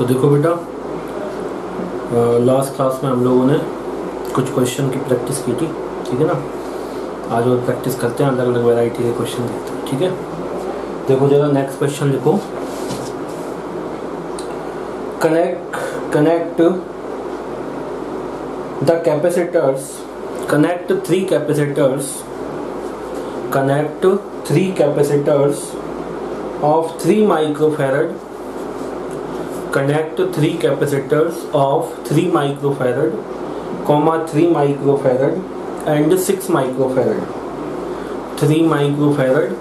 तो देखो बेटा, लास्ट क्लास में हम लोगों ने कुछ क्वेश्चन की प्रैक्टिस की थी, ठीक है ना। आज और प्रैक्टिस करते हैं, अलग अलग वैरायटी के क्वेश्चन देखते हैं, ठीक है। देखो जरा नेक्स्ट क्वेश्चन लिखो। Connect the capacitors, connect three capacitors of 3 microfarad, connect 3 capacitors of 3 microfarad, 3 microfarad and 6 microfarad, 3 microfarad,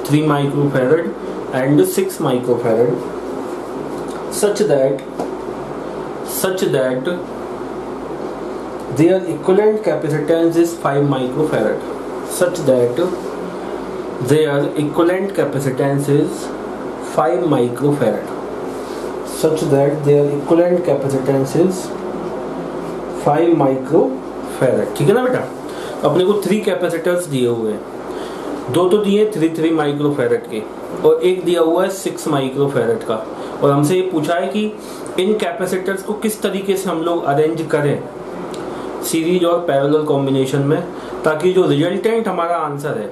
3 microfarad and 6 microfarad, such that their equivalent capacitance is 5 microfarad, such that their equivalent capacitance is 5 microfarad, such that their equivalent capacitance is 5 microfarad। ठीक है ना बेटा। अपने को 3 capacitors दिए हुए हैं, 2 तो दिए 3 माइक्रोफैरड के और एक दिया हुआ है 6 माइक्रोफैरड का। और हमसे ये पूछा है कि इन कैपेसिटर्स को किस तरीके से हम लोग अरेंज करें सीरीज और पैरेलल कॉम्बिनेशन में, ताकि जो रिजल्टेंट हमारा आंसर है,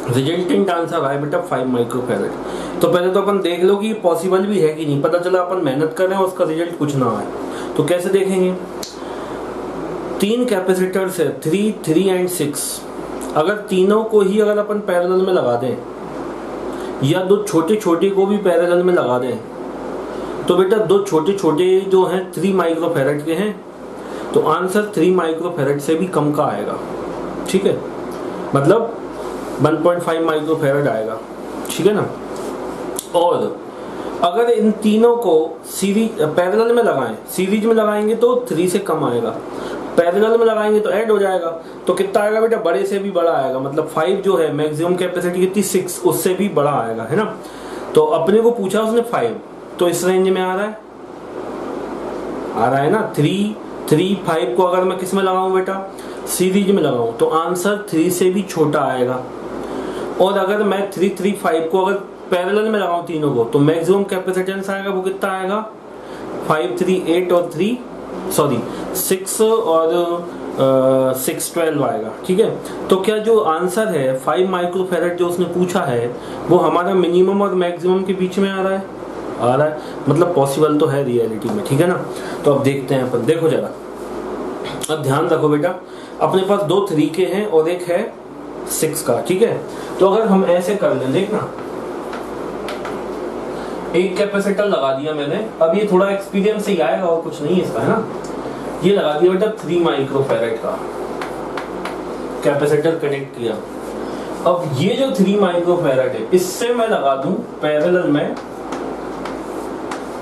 रिजल्टेंट आंसर आए बेटा 5 माइक्रोफैरड। तो पहले तो अपन देख लो कि पॉसिबल भी है कि नहीं। पता चला अपन मेहनत कर रहे हैं और उसका रिजल्ट कुछ ना आए, तो कैसे देखेंगे। 3 कैपेसिटर्स है 3, 3 एंड 6। अगर तीनों को ही अगर अपन पैरेलल में लगा दें या 2 छोटे छोटे को भी पैरेलल में लगा दें, तो बेटा 2 छोटे छोटे जो हैं 3 माइक्रोफैरड के हैं, तो आंसर 3 माइक्रोफैरड से भी कम का आएगा, ठीक है। मतलब 1.5 माइक्रोफैरड आएगा, ठीक है ना। और अगर इन तीनों को सीरीज पैरेलल में लगाएं, सीरीज में लगाएंगे तो 3 से कम आएगा, पैरेलल में लगाएंगे तो ऐड हो जाएगा, तो कितना आएगा बेटा, बड़े से भी बड़ा आएगा। मतलब 5 जो है मैक्सिमम कैपेसिटी कितनी 6, उससे भी बड़ा आएगा, है ना। तो अपने को पूछा उसने 5, तो इस रेंज में आ रहा है ना। 3, 5 को अगर मैं किस में लगाऊं बेटा, सीरीज में लगाऊं, तो आंसर 3 से भी छोटा आएगा। और अगर मैं 3, 5 को अगर पैरेलल में लगाऊं तीनों को, तो मैक्सिमम कैपेसिटेंस आएगा वो कितना आएगा, 5, 3, 8 और 6 और 6, 12 आएगा, ठीक है। तो क्या जो आंसर है 5 माइक्रोफैरड जो उसने पूछा है, वो हमारा मिनिमम और मैक्सिमम के बीच में आ रहा है। मतलब पॉसिबल तो है रियलिटी में, ठीक है ना। तो अब देखते हैं अपन। देखो जरा, अब ध्यान रखो बेटा, अपने पास 2 3 के हैं और एक है 6 का, ठीक है। तो अगर हम ऐसे कर लें, देखना, एक कैपेसिटर लगा दिया मैंने। अब ये थोड़ा एक्सपीरियंस से आएगा और कुछ नहीं है इसका, है ना। ये लगा दिया बेटा 3 माइक्रोफैरड का कैपेसिटर कनेक्ट किया। अब ये जो 3 माइक्रोफैरड है, इससे मैं लगा दूं पैरेलल में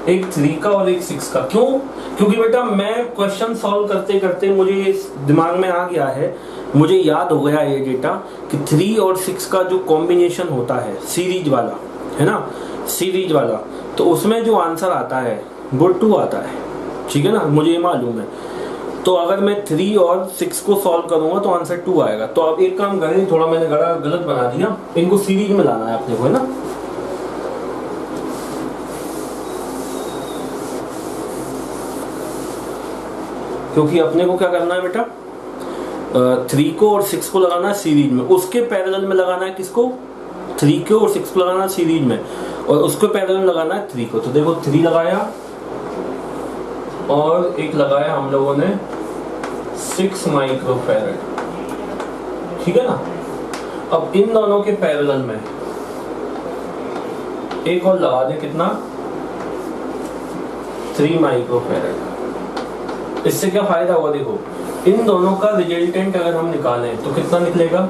एक 3 का और एक 6 का। क्यों? क्योंकि बेटा मैं क्वेश्चन सॉल्व करते करते मुझे दिमाग में आ गया है, मुझे याद हो गया ये डेटा कि 3 और 6 का जो कॉम्बिनेशन होता है सीरीज वाला, है ना, सीरीज वाला, तो उसमें जो आंसर आता है वो 2 आता है, ठीक है ना। मुझे ये मालूम है। तो अगर मैं 3 और 6 को सॉल्व करूंगा तो आंसर 2 आएगा। तो अब एक काम करें, थोड़ा मैंने गलत बना दिया, इनको सीरीज में लाना है अपने को, है ना। क्योंकि अपने को क्या करना है बेटा, 3 को और 6 को लगाना है सीरीज में, उसके पैरेलल में लगाना है किसको, 3 को और 6 को लगाना है सीरीज में, और उसको पैरेलल लगाना है 3 को। तो देखो 3 लगाया और एक लगाया हम लोगों ने 6 माइक्रोफैरड, ठीक है ना। अब इन दोनों के पैरेलल में एक और लगा दे, कितना, 3 माइक्रोफैरड। इससे क्या फायदा हुआ, देखो इन दोनों का रिजल्टेंट अगर हम निकालें तो कितना निकलेगा,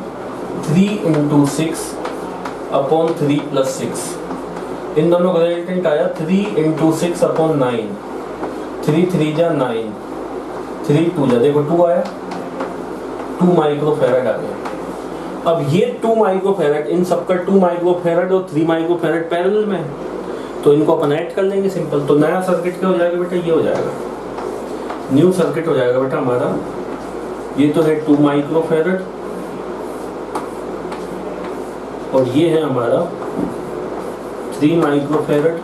3 × 6 अपॉन 3 + 6। इन दोनों का रिजल्टेंट आया 3 × 6 अपॉन 9, 3 3 जा 9, 3 2 जा, देखो 2 आया, 2 माइक्रोफैरड आ गया। अब ये 2 माइक्रोफैरड, इन सबका 2 माइक्रोफैरड और 3 माइक्रोफैरड पैरेलल में, तो इनको अपन ऐड कर लेंगे, सिंपल। तो नया सर्किट क्या हो जाएगा बेटा, ये हो जाएगा, न्यू सर्किट हो जाएगा बेटा हमारा। ये तो है 2 माइक्रोफैरड और ये है हमारा 3 माइक्रोफैरड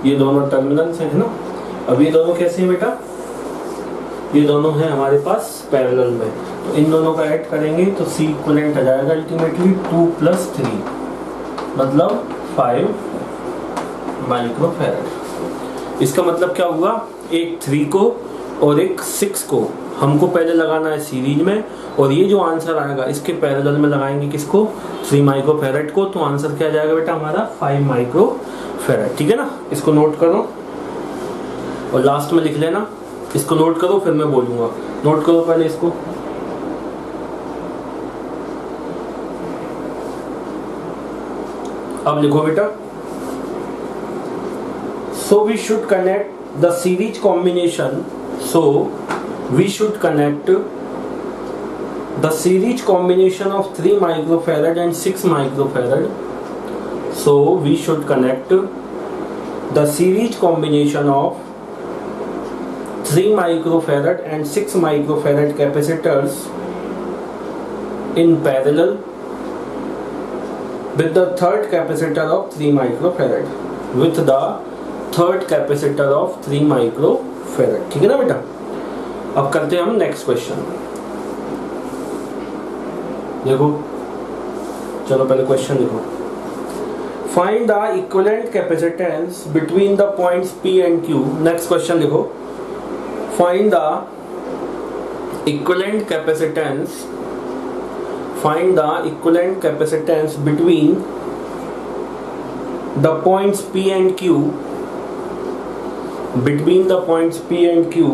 ये दोनों टर्मिनल्स हैं, है ना। अब ये दोनों कैसे हैं बेटा, ये दोनों हैं हमारे पास पैरेलल में, तो इन दोनों का ऐड करेंगे तो C इक्विवेलेंट आ जाएगा अल्टीमेटली 2 + 3 मतलब 5 माइक्रोफैरड। इसका मतलब क्या हुआ, एक 3 को और एक 6 को हमको पहले लगाना है सीरीज में, और ये जो आंसर आएगा इसके पैरेलल में लगाएंगे किसको, 3 माइक्रोफैरड को, तो आंसर क्या जाएगा बेटा हमारा 5 माइक्रोफैरड। ठीक है ना, इसको नोट करो और लास्ट में लिख लेना। इसको नोट करो फिर मैं बोलूंगा, नोट करो पहले इसको। अब लिखो बेटा, so we should connect the series combination, so we should connect the series combination of 3 microfarad and 6 microfarad, so we should connect the series combination of 3 microfarad and 6 microfarad capacitors in parallel with the third capacitor of 3 microfarad, with the third capacitor of 3 microfarad. ठीक है ना बेटा। अब करते हैं हम next question. देखो, चलो पहले क्वेश्चन लिखो। Find the equivalent capacitance between the points P and Q। Next question लिखो, find the equivalent capacitance, find the equivalent capacitance between the points P and Q, between the points P and Q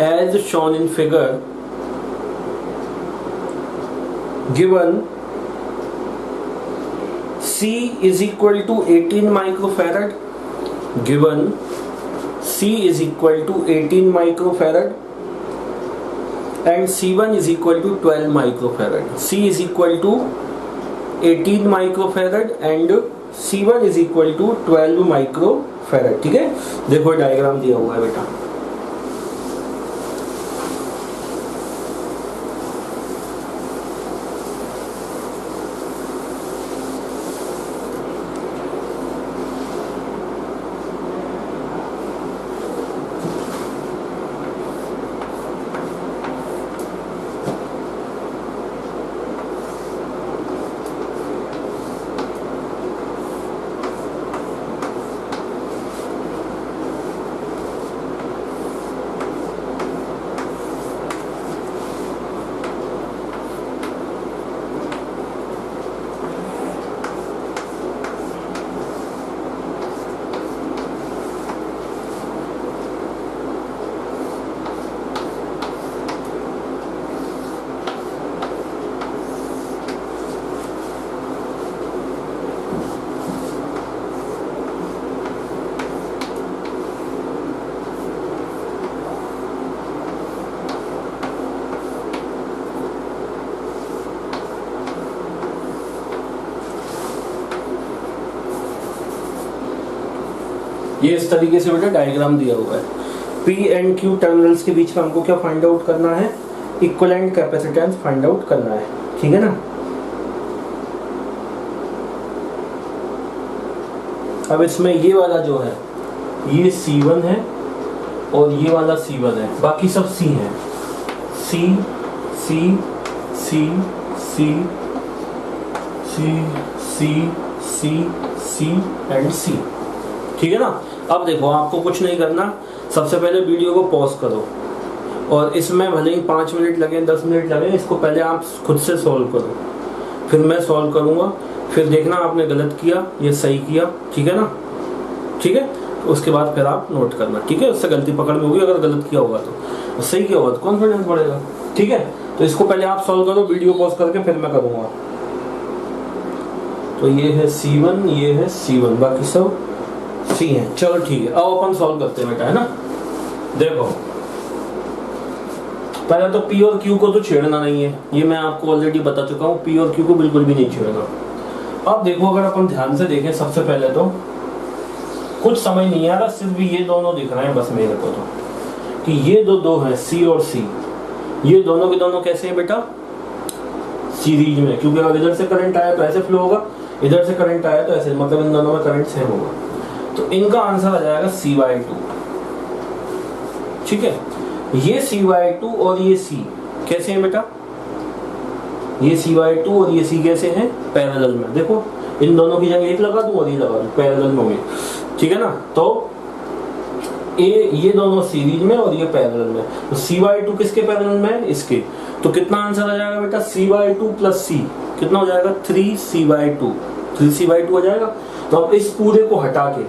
as shown in figure, given C is equal to 18 microfarad, given C is equal to 18 microfarad and C1 is equal to 12 microfarad. C is equal to 18 microfarad and C1 is equal to 12 microfarad। ठीक है, देखो diagram दिया हुआ है बेटा। ये इस तरीके से बेटा डायग्राम दिया हुआ है। P एंड Q टर्मिनल्स के बीच में हमको क्या फाइंड आउट करना है, इक्विवेलेंट कैपेसिटेंस फाइंड आउट करना है। ठीक है ना। अब इसमें ये वाला जो है ये C1 है और ये वाला C1 है, बाकी सब C है। C C C C C C C C and C। ठीक है ना। अब देखो, आपको कुछ नहीं करना, सबसे पहले वीडियो को पॉज करो और इसमें भले ही 5 मिनट लगे 10 मिनट लगे, इसको पहले आप खुद से सॉल्व करो, फिर मैं सॉल्व करूंगा, फिर देखना आपने गलत किया ये सही किया। ठीक है ना। ठीक है, उसके बाद फिर आप नोट करना। ठीक है, उससे गलती पकड़ में होगी, अगर गलत किया होगा तो, सही किया होगा तो कॉन्फिडेंस बढ़ेगा। ठीक है, तो इसको पहले आप सॉल्व करो, वीडियो पॉज करके फिर मैं करूंगा। तो ये है C1, ये है C1, बाकी सब C है। चलो ठीक है, अब अपन सॉल्व करते हैं बेटा, है ना। देखो, पहले तो P और Q को तो छेड़ना नहीं है, ये मैं आपको ऑलरेडी बता चुका हूँ। P और Q को बिल्कुल भी नहीं छेड़ना। अब देखो, अगर अपन ध्यान से देखें, सबसे पहले तो कुछ समझ नहीं आ रहा, सिर्फ ये दोनों दिख रहे हैं बस मेरे को, तो कि ये दो हैं C और C, ये दोनों के दोनों कैसे हैं बेटा, सीरीज में, क्योंकि अगर इधर से करंट आया तो ऐसे फ्लो होगा, इधर से करंट आया तो ऐसे, मतलब इन दोनों में करंट सेम होगा। तो इनका आंसर आ जाएगा C/2। ठीक है, ये C/2 और ये C कैसे हैं बेटा, ये C/2 और ये C कैसे हैं, पैरेलल में। देखो इन दोनों की जगह एक लगा दूं और ये लगा दूं, पैरेलल में होंगे। ठीक है ना, तो ये दोनों सीरीज में और ये पैरेलल में, तो C/2 किसके पैरेलल में है, इसके। तो कितना आंसर आ जाएगा बेटा, C/2 प्लस C कितना हो जाएगा, 3C/2, 3C/2 हो जाएगा। तो अब इस पूरे को हटा के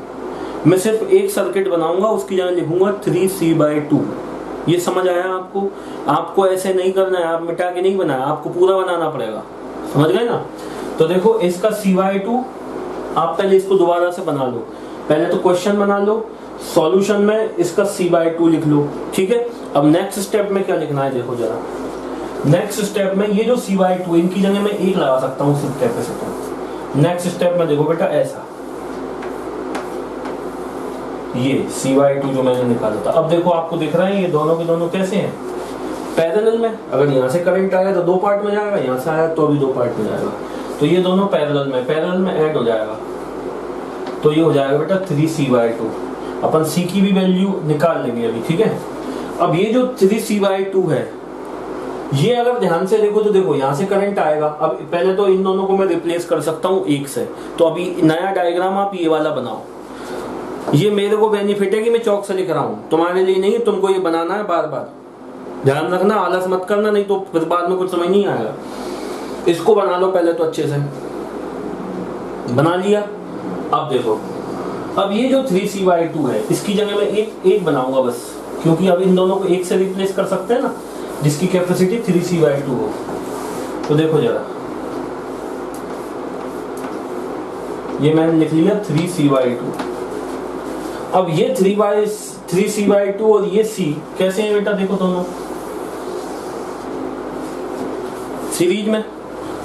मैं सिर्फ एक सर्किट बनाऊंगा, उसकी जगह लिखूंगा 3C/2। ये समझ आया आपको, आपको ऐसे नहीं करना है, आप मिटा के नहीं बनाया, आपको पूरा बनाना पड़ेगा, समझ गए ना। तो देखो इसका C/2 आप पहले इसको दोबारा से बना लो, पहले तो क्वेश्चन बना लो, सॉल्यूशन में इसका C/2 लिख लो। ठीक है, अब नेक्स्ट स्टेप में क्या लिखना है, देखो जरा नेक्स्ट स्टेप में ये जो C/2 इनकी जगह मैं एक लगा सकता हूँ सिर्फ कैपेसिटर। नेक्स्ट स्टेप में देखो बेटा ऐसा, ये C/2 जो मैंने निकाला था, अब देखो आपको दिख रहा है ये दोनों के दोनों कैसे हैं, पैरेलल में। अगर यहाँ से करंट आया तो दो पार्ट में जाएगा, यहाँ से आया तो भी दो पार्ट में जाएगा, तो ये दोनों पैरेलल में ऐड हो जाएगा, तो ये हो जाएगा बेटा 3C/2। अपन C की भी वैल्यू निकाल लेंगे अभी। ठीक है, अब ये जो 3C/2 है, ये अगर ध्यान से देखो तो देखो यहाँ से करंट आएगा। अब पहले तो इन दोनों को मैं रिप्लेस कर सकता हूँ एक से, तो अभी नया डायग्राम आप ये वाला बनाओ। ये मेरे को बेनिफिट है कि मैं चौक से लिख रहा हूँ, तुम्हारे लिए नहीं, तुमको ये बनाना है बार बार, ध्यान रखना, आलस मत करना, नहीं तो फिर बाद में कुछ समझ नहीं आएगा। इसको बना लो पहले तो अच्छे से, बना लिया। अब देखो, अब ये जो 3C/2 है इसकी जगह मैं एक बनाऊंगा बस, क्योंकि अब इन दोनों को एक से रिप्लेस कर सकते हैं ना, जिसकी कैपेसिटी 3C/2 हो। तो देखो जरा, ये मैंने लिख लिया 3C/2। अब ये 3C/2 और ये C कैसे हैं बेटा, देखो दोनों सीरीज में।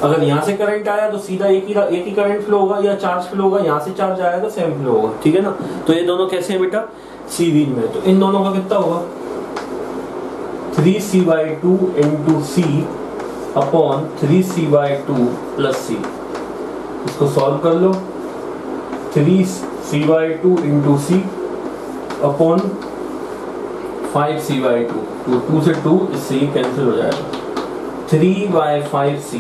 अगर यहाँ से करंट आया तो सीधा एक ही करंट फ्लो होगा या चार्ज फ्लो होगा, यहाँ से चार्ज आया तो सेम फ्लो होगा। ठीक है ना, तो ये दोनों कैसे हैं बेटा, सीरीज में। तो इन दोनों का कितना होगा, 3C/2 into C upon 3C/2 plus C। इसको सॉल्व कर लो, 3C/2 into C upon 5C/2, तो 2 से 2 इससे ये कैंसिल हो जाएगा, 3/5C।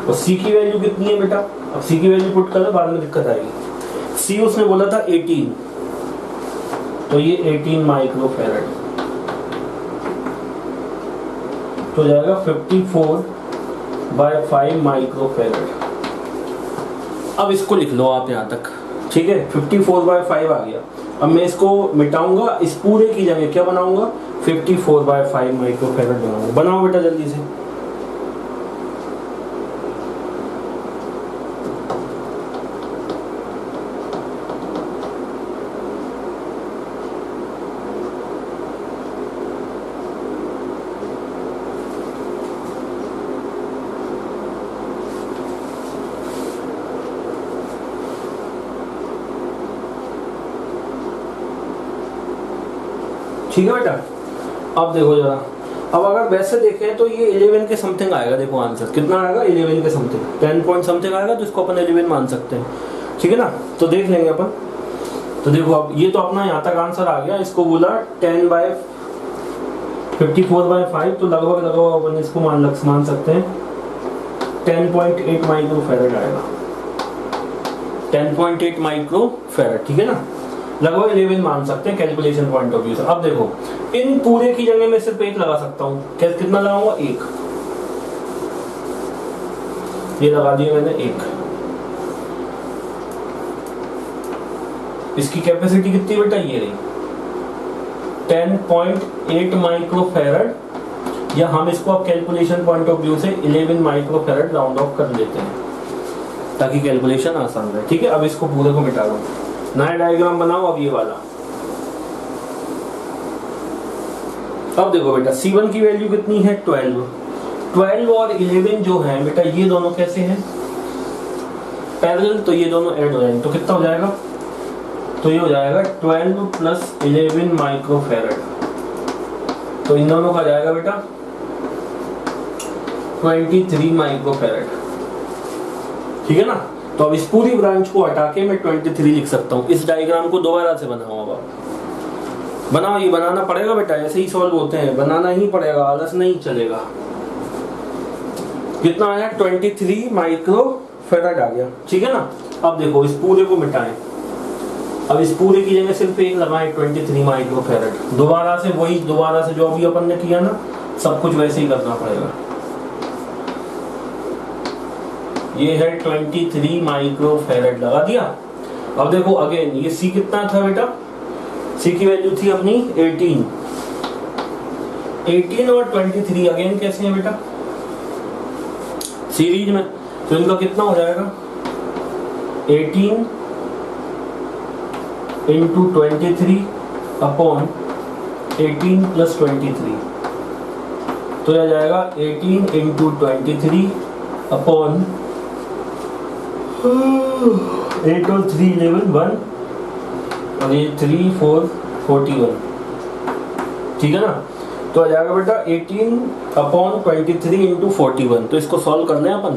और C की वैल्यू कितनी है बेटा, अब C की वैल्यू पुट कर लो, बाद में दिक्कत आएगी। C उसने बोला था 18, तो ये 18 माइक्रोफैरड तो जाएगा 54/5 माइक्रोफैरड। अब इसको लिख लो आप यहाँ तक। ठीक है, 54/5 आ गया। अब मैं इसको मिटाऊंगा, इस पूरे की जगह क्या बनाऊंगा, 54/5 माइक्रोफैरड बनाऊंगा। बनाओ बेटा जल्दी से। ठीक है बेटा, अब देखो जरा, अब अगर वैसे देखें तो ये 11 के समथिंग आएगा। देखो आंसर कितना आएगा, 11 के समथिंग, 10 पॉइंट समथिंग आएगा, तो इसको अपन 11 मान सकते हैं। ठीक है ना, तो देख लेंगे अपन। तो देखो अब ये तो अपना यहाँ तक आंसर आ गया, इसको बोला 10/54/5, तो लगभग अपन इसको मान सकते हैं 10.8 माइक्रोफैरड आएगा, 10.8 माइक्रोफैरड। ठीक है ना, लगभग 11 मान सकते हैं कैलकुलेशन पॉइंट ऑफ व्यू से। अब देखो, इन पूरे की जगह में सिर्फ एक लगा सकता हूँ, कितना लगाऊंगा, एक, ये लगा दिया मैंने एक। इसकी कैपेसिटी कितनी बेटा, ये रही 10.8 माइक्रोफैरड, या हम इसको अब कैलकुलेशन पॉइंट ऑफ व्यू से 11 माइक्रोफैरड राउंड ऑफ कर लेते हैं, ताकि कैलकुलेशन आसान रहे। ठीक है, अब इसको पूरे को मिटा दो, नया डायग्राम बनाओ। अब ये वाला, अब देखो बेटा, C1 की वैल्यू कितनी है, 12 और 11 जो है बेटा, ये दोनों कैसे हैं, पैरेलल, तो ये दोनों ऐड हो जाएंगे, तो कितना हो जाएगा, तो ये हो जाएगा 12 प्लस 11 माइक्रोफैरड, तो इन दोनों का जाएगा बेटा 23 माइक्रोफैरड। ठीक है ना, तो अब इस पूरी ब्रांच को हटा के मैं 23 लिख सकता हूँ। इस डायग्राम को दोबारा से बनाओ। अब बनाओ, ये बनाना पड़ेगा बेटा, ऐसे ही सॉल्व होते हैं, बनाना ही पड़ेगा, आलस नहीं चलेगा। कितना आया? 23 माइक्रो फेराड आ गया, ठीक है ना। अब देखो इस पूरे को मिटाएं, अब इस पूरे की जगह सिर्फ एक लगाएं 23 माइक्रो फेराड। दोबारा से जो अभी अपन ने किया ना, सब कुछ वैसे ही करना पड़ेगा। ये है 23 माइक्रो फेराड, लगा दिया। अब देखो अगेन ये C कितना था बेटा? C की वैल्यू थी अपनी 18 और 23 अगेन कैसे हैं बेटा? सीरीज में, तो इनका कितना हो जाएगा? 18 इंटू 23 अपॉन 18 प्लस 23, तो यह जाएगा 18 इंटू 23 अपॉन 8 और 3 11 1 और ये 3 4 41, ठीक है ना। तो आ जाएगा बेटा 18 अपॉन 23 इंटू 41। तो इसको सॉल्व करना है अपन,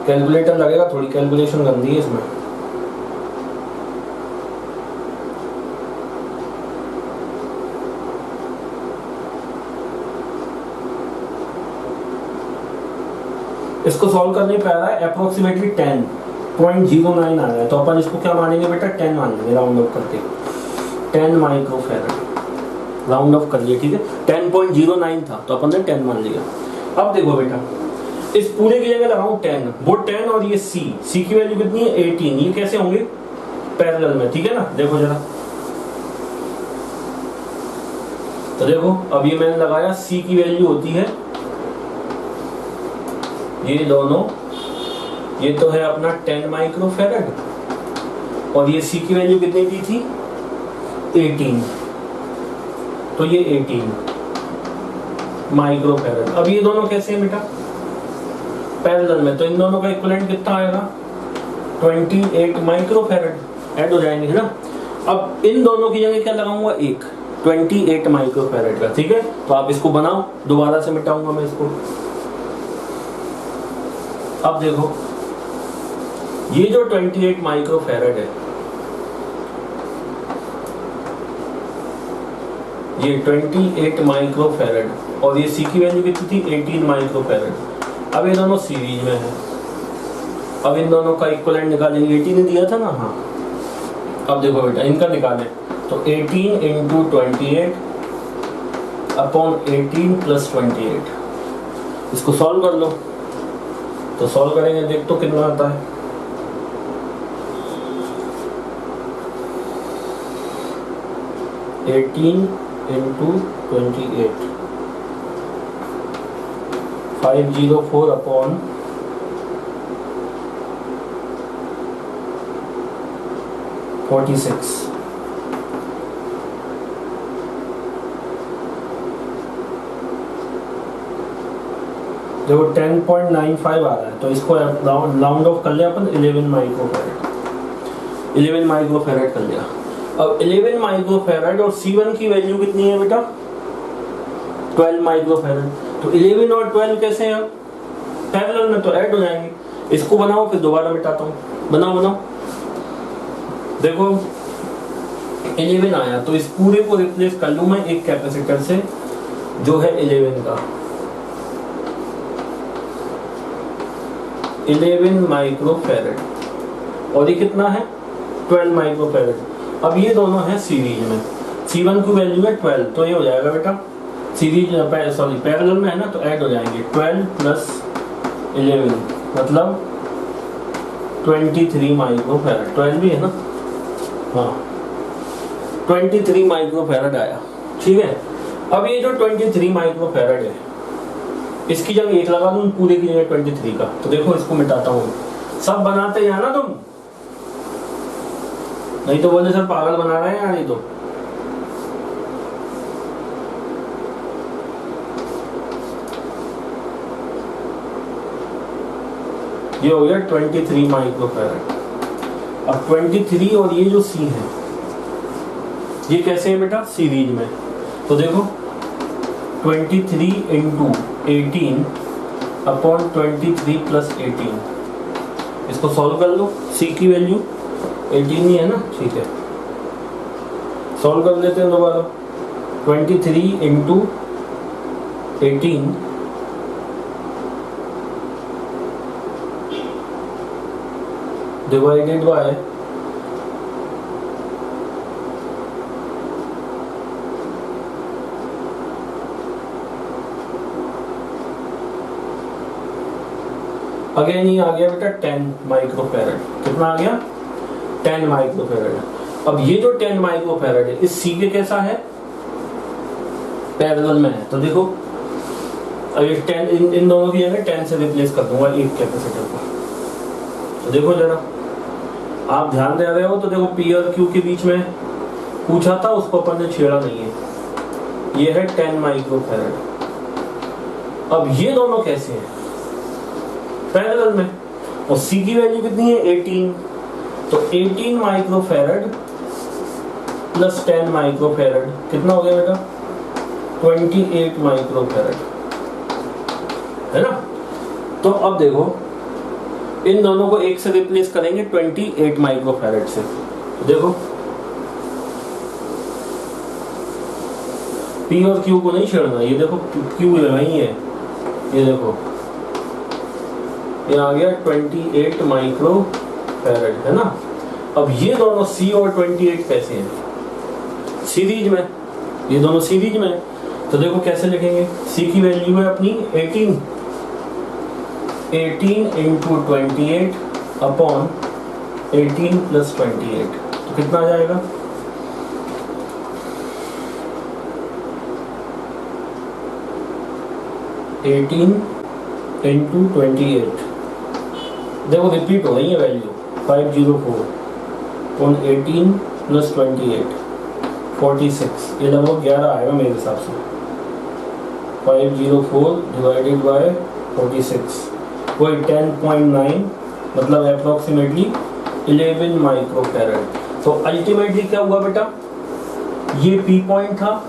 कैलकुलेटर लगेगा, थोड़ी कैलकुलेशन करनी है इसमें। इसको सॉल्व करने पे आ रहा है अप्रोक्सीमेटली 10.09 आ रहा है, तो अपन इसको क्या मानेंगे बेटा? 10 मान लेंगे राउंड ऑफ करके। 10 माइक्रो फेराड राउंड ऑफ कर लिया, ठीक है। 10.09 था तो अपन ने 10 मान लिया। अब देखो बेटा, इस पूरे की जगह लगाऊं 10, वो 10 और ये C की वैल्यू कितनी है? 18। ये कैसे होंगे? पैरेलल में, ठीक है ना। देखो जरा, तो देखो अब ये मैंने लगाया, C की वैल्यू होती है ये दोनों, ये तो है अपना 10 माइक्रो फेराड और ये C की वैल्यू कितनी दी थी? 18, तो ये 18 माइक्रो फेराड। अब ये दोनों कैसे हैं बेटा? पैरेलल में, तो इन दोनों का इक्विवेलेंट कितना आएगा? 28 माइक्रो फेराड ऐड हो जाएंगे, है ना। अब इन दोनों की जगह क्या लगाऊंगा? एक 28 माइक्रो फेराड का, ठीक है। तो आप इसको बनाओ, दोबारा से मिटाऊंगा मैं इसको। अब देखो ये जो 28 माइक्रो फेराड है, ये 28 माइक्रो फेराड और ये C की वैल्यू कितनी थी? 18 माइक्रो फेराड। अब ये दोनों सीरीज में है, अब इन दोनों का इक्विवेलेंट निकालेंगे। 18 ने दिया था ना, हाँ। अब देखो बेटा इनका निकालें, तो 18 इंटू 28 अपॉन 18 प्लस 28, इसको सॉल्व कर लो। तो सॉल्व करेंगे, देख तो कितना आता है। Eighteen into 28 504 upon 46। देखो 10.95 आ रहा है, तो इसको राउंड ऑफ कर लिया अपन 11 माइक्रो फेराड। 11 माइक्रो फेराड कर लिया। अब 11 माइक्रो फेराड और C1 की वैल्यू कितनी है बेटा? 12 माइक्रो फेराड। तो 11 और 12 कैसे हैं? पैरेलल में, तो ऐड हो जाएंगे। इसको बनाओ, फिर दोबारा मिटाता हूँ। बनाओ। देखो 11 आया, तो इस पूरे को रिप्लेस कर लूँ मैं एक कैपेसिटर से जो है 11 का। 11 माइक्रो फेराड और ये कितना है? 12 माइक्रो फेराड। अब ये दोनों है सीरीज में, C1 की वैल्यू है 12, तो ये हो जाएगा बेटा सीरीज पैरेलल में है ना, तो ऐड हो जाएंगे 12 प्लस 11 मतलब 23 माइक्रो फेराड। 12 भी है ना, हाँ 23 माइक्रो फेराड आया, ठीक है। अब ये जो 23 माइक्रो फेराड है, इसकी जगह एक लगा दूं, पूरे की जगह 23 का। तो देखो इसको मिटाता हूँ, सब बनाते हैं ना तुम, नहीं तो बोले सर पागल बना रहे हैं यार ये तो। ये हो गया 23 माइक्रो फेराड। अब 23 और ये जो C है, ये कैसे है बेटा? सीरीज में। तो देखो 23 इंटू 18 अपॉन 23 प्लस 18, इसको सॉल्व कर लो। सी की वैल्यू 18 ही है ना, ठीक है, सॉल्व कर लेते हैं दोबारा। 23 इंटू 18 डिवाइडेड बाय अगेन ये आ गया बेटा 10 माइक्रोफैरड। कितना आ गया? 10 माइक्रोफैरड। अब ये जो 10 माइक्रोफैरड है इस सी के कैसा है? पैरेलल में है। तो देखो अब ये 10 इन दोनों की जगह 10 से रिप्लेस कर दूंगा एक कैपेसिटर को। तो देखो जरा आप ध्यान दे रहे हो तो देखो पी और क्यू के बीच में पूछा था, उसको अपन ने छेड़ा नहीं है। ये है 10 माइक्रोफैरड। अब ये दोनों कैसे हैं? पैरेलल में। और सी की वैल्यू कितनी है? 18। तो 18 माइक्रोफैरड प्लस 10 माइक्रोफैरड कितना हो गया बेटा? 28 माइक्रोफैरड, है ना। तो अब देखो इन दोनों को एक से रिप्लेस करेंगे 28 माइक्रोफैरड से। देखो पी और क्यू को नहीं छेड़ना। ये देखो क्यू वही है, ये देखो ये आ गया 28 माइक्रोफैरड, है ना। अब ये दोनों सी और 28 कैसे हैं? सीरीज में, ये दोनों सीरीज में। तो देखो कैसे लिखेंगे? सी की वैल्यू है अपनी 18 इंटू 28 अपॉन 18 प्लस 28। तो कितना आ जाएगा? इंटू 28। देखो रिपीट हो रही है वैल्यू। 504 upon 18 plus 28 46। ये लगभग 11 आएगा मेरे हिसाब से। 504 डिवाइडेड बाय 46 वही 10.9, मतलब अप्रोक्सीमेटली 11 माइक्रोफैरड। तो अल्टीमेटली क्या हुआ बेटा? ये पी पॉइंट था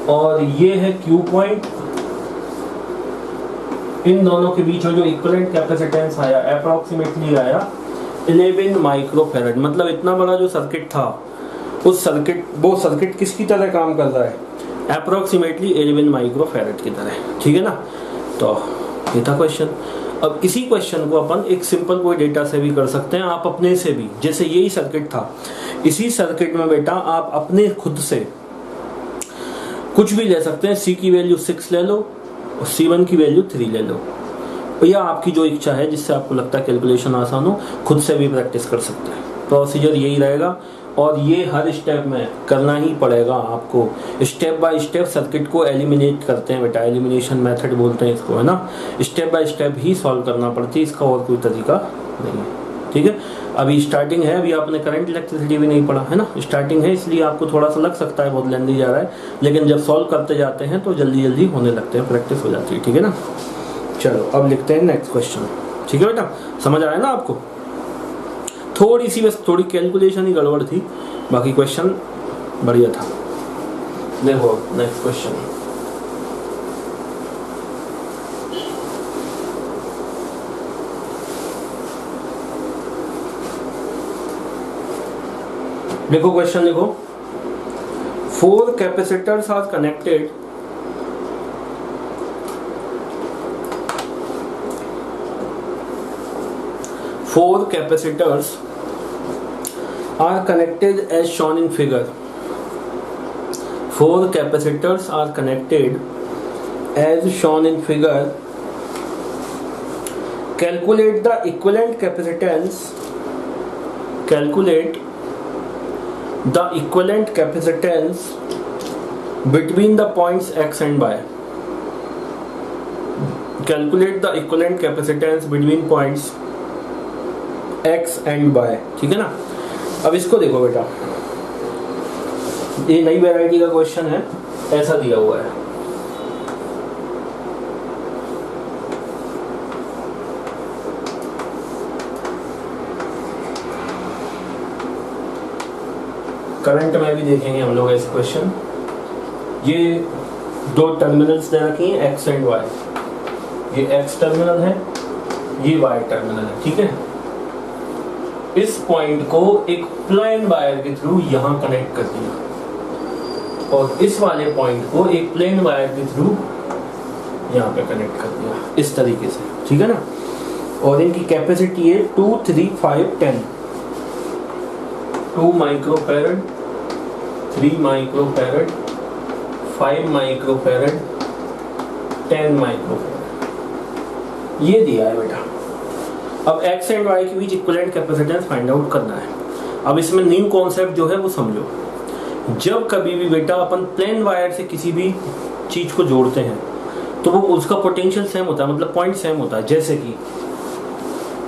और ये है क्यू पॉइंट। इन दोनों के बीच में जो इक्विवेलेंट कैपेसिटेंस आया अप्रोक्सीमेटली आया 11 माइक्रोफैरड। मतलब इतना बड़ा जो सर्किट था उस सर्किट, वो सर्किट किसकी तरह काम कर रहा है? अप्रोक्सीमेटली 11 माइक्रोफैरड की तरह, ठीक है ना। तो ये था क्वेश्चन। अब इसी क्वेश्चन को अपन एक सिंपल कोई डेटा से भी कर सकते हैं, आप अपने से भी। जैसे यही सर्किट था, इसी सर्किट में बेटा आप अपने खुद से कुछ भी ले सकते हैं। सी की वैल्यू 6 ले लो और C1 की वैल्यू 3 ले लो, या आपकी जो इच्छा है जिससे आपको लगता है कैलकुलेशन आसान हो, खुद से भी प्रैक्टिस कर सकते हैं। प्रोसीजर यही रहेगा और ये हर स्टेप में करना ही पड़ेगा आपको। स्टेप बाय स्टेप सर्किट को एलिमिनेट करते हैं बेटा, एलिमिनेशन मेथड बोलते हैं इसको, है ना। Step by step he solve करना पड़ती है, इसका और कोई तरीका नहीं है, ठीक है। अभी स्टार्टिंग है, अभी आपने करंट इलेक्ट्रिसिटी भी नहीं पढ़ा, है ना। स्टार्टिंग है इसलिए आपको थोड़ा सा लग सकता है बहुत लेंदी जा रहा है, लेकिन जब सॉल्व करते जाते हैं तो जल्दी जल्दी होने लगते हैं, प्रैक्टिस हो जाती है, ठीक है ना। चलो अब लिखते हैं नेक्स्ट क्वेश्चन, ठीक है बेटा। समझ आया ना आपको? थोड़ी सी बस थोड़ी कैलकुलेशन ही गड़बड़ थी, बाकी क्वेश्चन बढ़िया था। देखो नेक्स्ट क्वेश्चन, देखो क्वेश्चन देखो। 4 capacitors are connected as shown in figure. 4 capacitors are connected as shown in figure. Calculate the equivalent capacitance. Calculate the equivalent capacitance between the points X and Y. Calculate the equivalent capacitance between points X and Y, ठीक है ना। अब इसको देखो बेटा, ये नई variety का क्वेश्चन है, ऐसा दिया हुआ है। करंट में भी देखेंगे हम लोग ऐसे क्वेश्चन। ये 2 टर्मिनल्स दे रखी हैं X एंड Y। ये X टर्मिनल है, ये वायर टर्मिनल है, ठीक है। इस पॉइंट को एक प्लेन वायर के थ्रू यहां कनेक्ट कर दिया और इस वाले पॉइंट को एक प्लेन वायर के थ्रू यहां पे कनेक्ट कर दिया इस तरीके से, ठीक है ना। और इनकी कैपेसिटी है 2, 3, 5, 10, 2 माइक्रोफैरड, 3 माइक्रोफैरड, 5 माइक्रोफैरड, 10 माइक्रोफैरड, ये दिया है बेटा। अब एक्स एंड वाई के बीच इक्विवेलेंट कैपेसिटेंस फाइंड आउट करना है। अब इसमें न्यू कॉन्सेप्ट जो है वो समझो। जब कभी भी बेटा अपन प्लेन वायर से किसी भी चीज को जोड़ते हैं तो वो उसका पोटेंशियल सेम होता है, मतलब पॉइंट सेम होता है। जैसे कि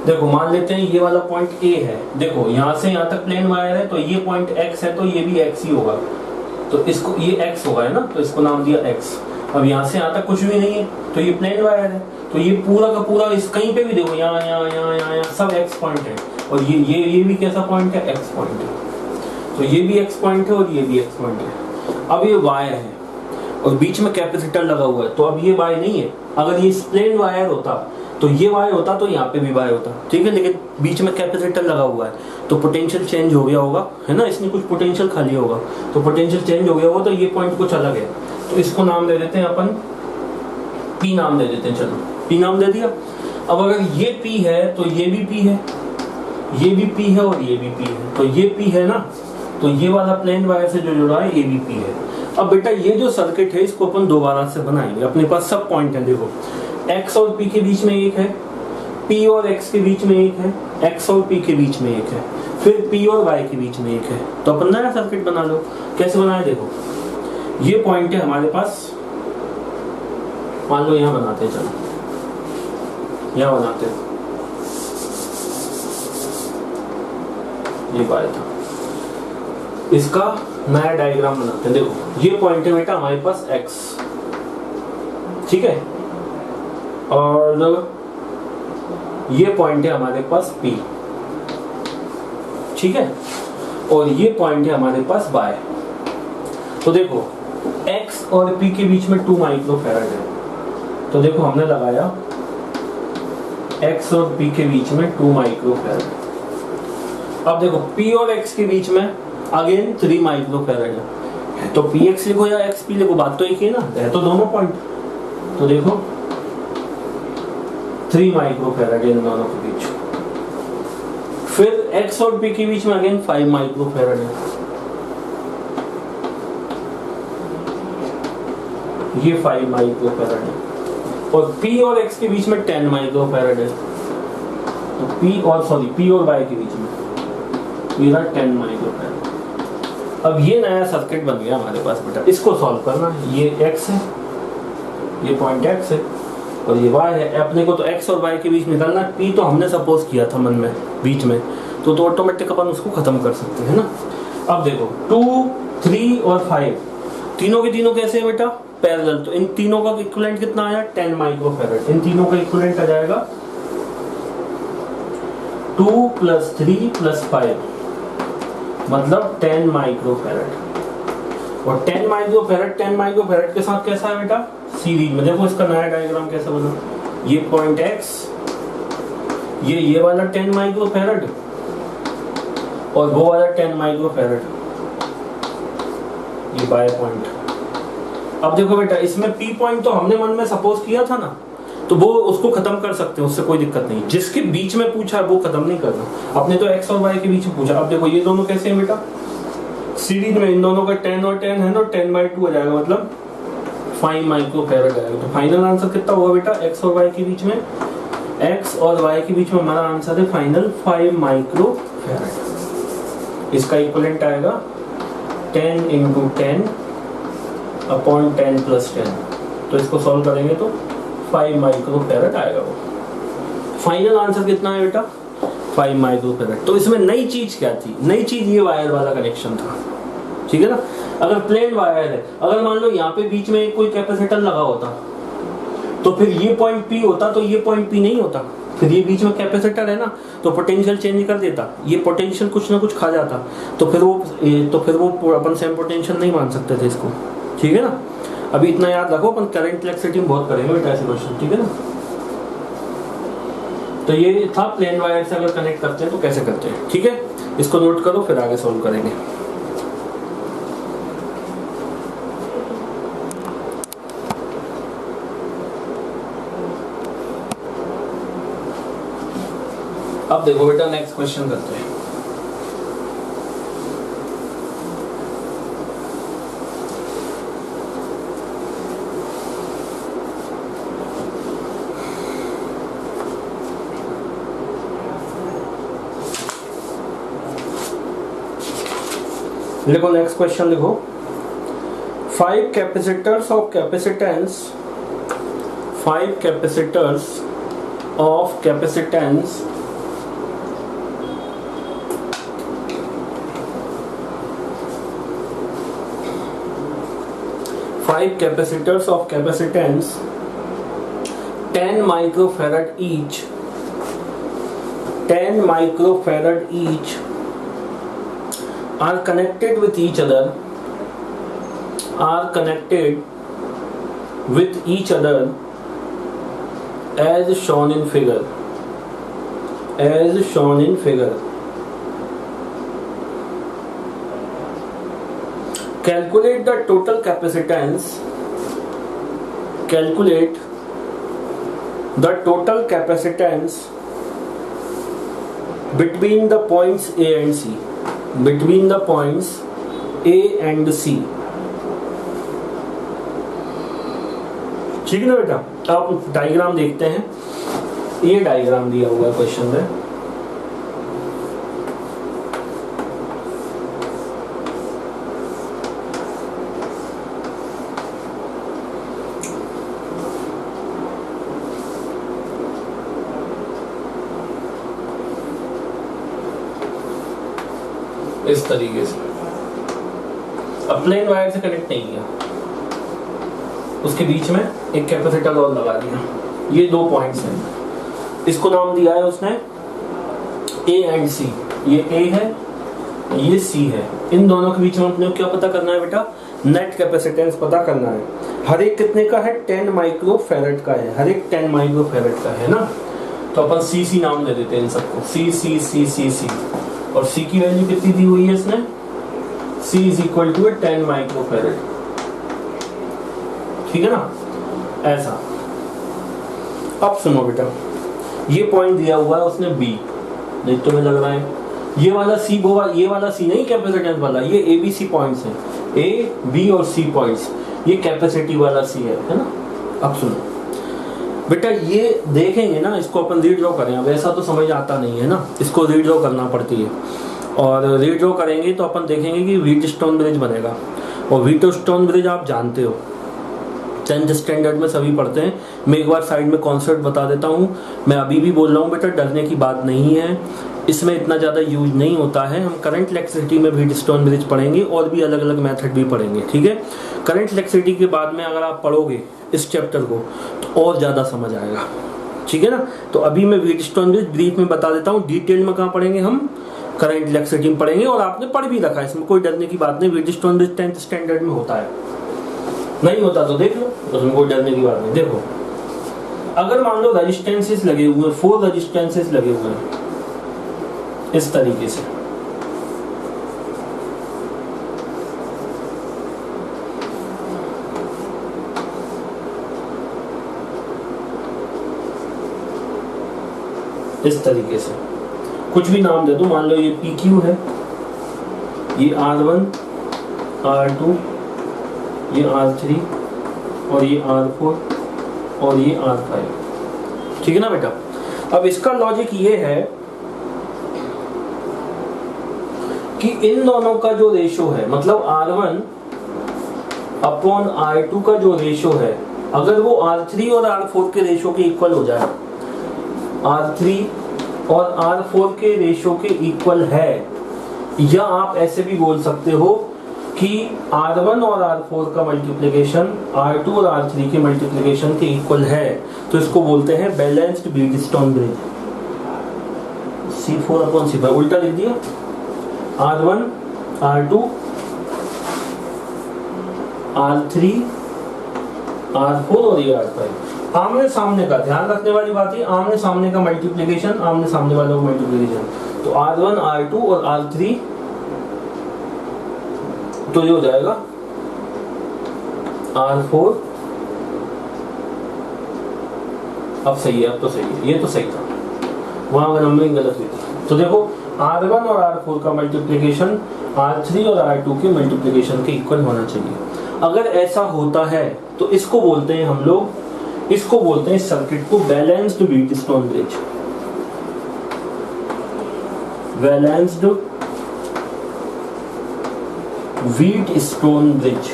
देखो मान लेते हैं ये वाला पॉइंट ए है, देखो यहाँ से यहाँ तक प्लेन वायर है तो ये पॉइंट एक्स है तो ये भी एक्स ही होगा, तो इसको ये एक्स होगा है ना, तो इसको नाम दिया एक्स। अब यहाँ से यहाँ तक कुछ भी नहीं है तो ये प्लेन वायर है, तो ये पूरा का पूरा इस कहीं पे भी देखो यहाँ यहाँ यहाँ यहाँ यहाँ सब एक्स पॉइंट है, और ये भी कैसा पॉइंट है, एक्स पॉइंट है। तो ये भी एक्स पॉइंट है और ये भी एक्स पॉइंट है। अब ये वाई है और बीच में कैपेसिटर लगा हुआ है, तो अब ये वाई नहीं है। अगर ये प्लेन वायर होता तो ये वाई होता तो यहाँ पे भी वाई होता, ठीक है। लेकिन बीच में कैपेसिटर लगा हुआ है तो पोटेंशियल चेंज हो गया होगा, है ना, इसने कुछ पोटेंशियल खा लिया होगा, तो पोटेंशियल चेंज हो गया होगा, तो ये पॉइंट कुछ अलग है, तो इसको नाम दे देते हैं अपन पी नाम दे देते हैं। चलो पी नाम दे दिया। अब अगर ये पी है तो ये भी पी है, ये भी पी है और ये भी पी है, तो ये पी है ना, तो ये वाला प्लेन वायर से जो जुड़ा है ये भी पी है। अब बेटा ये जो सर्किट है इसको अपन दोबारा से बनाएंगे। अपने पास सब पॉइंट है, देखो x और p के बीच में एक है, p और x के बीच में एक है, x और p के बीच में एक है, फिर p और y के बीच में एक है। तो अपन नया सर्किट बना लो। कैसे बनाए, देखो ये पॉइंट है हमारे पास, मान लो यहाँ बनाते हैं, चलो यहाँ बनाते हैं, ये y था, इसका नया डायग्राम बनाते हैं। देखो ये पॉइंट है बेटा हमारे पास x, ठीक है, और ये पॉइंट है हमारे पास p, ठीक है, और ये पॉइंट है हमारे पास y। तो देखो x और p के बीच में 2 माइक्रोफैरड है, तो देखो हमने लगाया x और p के बीच में 2 माइक्रोफैरड। अब देखो p और x के बीच में अगेन 3 माइक्रोफैरड है, तो px लिखो या xp लिखो, बात तो एक ही है ना, है तो दोनों पॉइंट। तो देखो 3 माइक्रोफैरड इन दोनों के बीच। फिर x और p के बीच में अगेन 5 माइक्रोफैरड है, ये 5 माइक्रोफैरड है, और p और x के बीच में 10 माइक्रोफैरड है, तो p और y के बीच में ये रहा 10 माइक्रोफैरड। अब ये नया सर्किट बन गया हमारे पास बेटा, इसको सॉल्व करना है। ये x है, ये पॉइंट x है और ये y है। अपने को तो x और y के बीच निकालना, p तो हमने सपोज किया था मन में बीच में, तो ऑटोमेटिक अपन उसको खत्म कर सकते हैं ना। अब देखो 2, 3 और 5 तीनों के तीनों कैसे है बेटा, पैरेलल, तो इन तीनों का इक्विवेलेंट कितना आया, 10 माइक्रोफैरड। इन तीनों का इक्विवेलेंट आ जाएगा 2 + 3 + 5, मतलब 10 माइक्रोफैरड। और 10 माइक्रोफैरड के साथ कैसा है बेटा, सीरीज में। देखो इसका नया डायग्राम कैसा बना, ये पॉइंट x, ये वाला 10 माइक्रोफैरड और वो वाला 10 माइक्रोफैरड, ये बाय पॉइंट। अब देखो बेटा इसमें p पॉइंट तो हमने मन में सपोज किया था ना, तो वो उसको खत्म कर सकते हैं, उससे कोई दिक्कत नहीं। जिसके बीच में पूछा है वो खत्म नहीं करना, अपने तो x और y के बीच में पूछा। अब देखो ये दोनों कैसे हैं बेटा, सीरीज में, इन दोनों का 10 और 10 है ना, 10/2 हो जाएगा, मतलब 5 माइक्रोफैरड आएगा। तो फाइनल आंसर कितना हुआ बेटा, x और y के बीच में, x और y के बीच में हमारा आंसर है फाइनल 5 माइक्रोफैरड। इसका इक्विवेलेंट आएगा 10 × 10 / 10 + 10, तो इसको सॉल्व करेंगे तो 5 माइक्रोफैरड आएगा। वो फाइनल आंसर कितना है बेटा, 5 माइक्रोफैरड। तो इसमें नई चीज क्या थी, नई चीज ये वायर वाला कनेक्शन था, ठीक है ना। अगर प्लेन वायर है, अगर मान लो यहाँ पे बीच में कोई कैपेसिटर लगा होता तो फिर ये पॉइंट P होता, तो ये पॉइंट P नहीं होता, फिर ये बीच में कैपेसिटर है ना, तो पोटेंशियल चेंज कर देता, ये पोटेंशियल कुछ ना कुछ खा जाता, तो फिर वो अपन सेम पोटेंशियल नहीं मान सकते थे इसको, ठीक है ना। अभी इतना याद रखो, अपन करंट इलेक्ट्रिसिटी में बहुत करेंगे बेटा ऐसे क्वेश्चन, ठीक है ना। तो तो ये था प्लेन वायर से अगर कनेक्ट करते हैं तो कैसे करते हैं, ठीक है। इसको नोट करो, फिर आगे सॉल्व करेंगे। अब देखो बेटा नेक्स्ट क्वेश्चन करते हैं। देखो नेक्स्ट क्वेश्चन लिखो। 5 capacitors of capacitance 5 capacitors of capacitance 5 capacitors of capacitance 10 microfarad each 10 microfarad each are connected with each other as shown in figure calculate the total capacitance between the points A and C ठीक है ना बेटा। आप diagram देखते हैं, ये diagram दिया हुआ है क्वेश्चन में। इस तरीके से अब प्लेन वायर से कनेक्ट नहीं किया, उसके बीच में एक कैपेसिटर और लगा दिया। ये 2 पॉइंट्स हैं, इसको नाम दिया है उसने A एंड C। ये A है, ये C है। इन दोनों के बीच में अपने क्या पता करना है बेटा? नेट कैपेसिटेंस पता करना है। हर एक कितने का है? 10 माइक्रोफैरड का है, हर एक 10 माइक्रोफैरड का है ना। तो अपन C नाम दे देते हैं इन सबको, C। और C की वैल्यू कितनी दी हुई है इसने? C = 10 माइक्रोफैरड, ठीक है ना, ऐसा। अब सुनो बेटा, ये पॉइंट दिया हुआ है उसने B, नहीं तो मैं लग रहा है ये वाला C ये वाला C नहीं कैपेसिटेंस वाला, ये ABC पॉइंट्स हैं, A, B और C पॉइंट्स, ये कैपेसिटी वाला C है ना। अब सुनो बेटा, ये देखेंगे ना, इसको अपन रीड्रॉ करें। अब ऐसा तो समझ आता नहीं है ना, इसको रीड्रॉ करना पड़ती है। और रीड्रॉ करेंगे तो अपन देखेंगे कि व्हीटस्टोन ब्रिज बनेगा। और व्हीटस्टोन ब्रिज आप जानते हो, 10th स्टैंडर्ड में सभी पढ़ते हैं। मैं एक बार साइड में कॉन्सेप्ट बता देता हूँ। मैं अभी भी बोल रहा हूँ बेटा, डरने की बात नहीं है, इसमें इतना ज़्यादा यूज नहीं होता है। हम करंट इलेक्ट्रिसिटी में व्हीटस्टोन ब्रिज पढ़ेंगे और भी अलग अलग मेथड भी पढ़ेंगे, ठीक है। करंट इलेक्ट्रिसिटी के बाद में अगर आप पढ़ोगे इस चैप्टर को तो और ज़्यादा समझ आएगा, ठीक है ना। तो अभी मैं व्हीटस्टोन ब्रिज ब्रीफ में बता देता हूँ। डिटेल में कहाँ पढ़ेंगे? हम करंट इलेक्ट्रिसिटी में पढ़ेंगे, और आपने पढ़ भी रखा है, इसमें कोई डरने की बात नहीं। व्हीटस्टोन ब्रिज 10th स्टैंडर्ड में होता है, नहीं होता तो देख लो, उसमें कोई डरने की बात नहीं। देखो, अगर मान लो रेजिस्टेंसेस लगे हुए हैं, 4 रेजिस्टेंसेस लगे हुए हैं इस तरीके से, इस तरीके से कुछ भी नाम दे दो। मान लो ये PQ है, ये R1, R2, ये R3 और ये R4 और ये R5, ठीक है ना बेटा। अब इसका लॉजिक ये है कि इन दोनों का जो रेशो है, मतलब R1/R2 का जो रेशो है, अगर वो R3 और R4 के रेशो के इक्वल हो जाए, R3 और R4 के रेशो के इक्वल है, या आप ऐसे भी बोल सकते हो कि R1 और R4 का मल्टीप्लिकेशन R2 और R3 के मल्टीप्लिकेशन के इक्वल है, तो इसको बोलते हैं बैलेंस्ड व्हीटस्टोन ब्रिज। C4/C5 उल्टा लिख दिया, R1, R2, R3, R4 और ये R5, आमने सामने का ध्यान रखने वाली बात है, आमने सामने का मल्टीप्लिकेशन, आमने सामने वालों का मल्टीप्लिकेशन। तो R1 R2 और R3, तो ये हो जाएगा R4। अब सही है, अब तो सही है, ये तो सही था, वहां अगर नंबरिंग गलत हुई थी। तो देखो R1 और R4 का मल्टीप्लिकेशन R3 और R2 के मल्टीप्लिकेशन के इक्वल होना चाहिए। अगर ऐसा होता है तो इसको बोलते हैं हम लोग, इसको बोलते हैं सर्किट को balanced Wheatstone bridge. Balanced Wheatstone bridge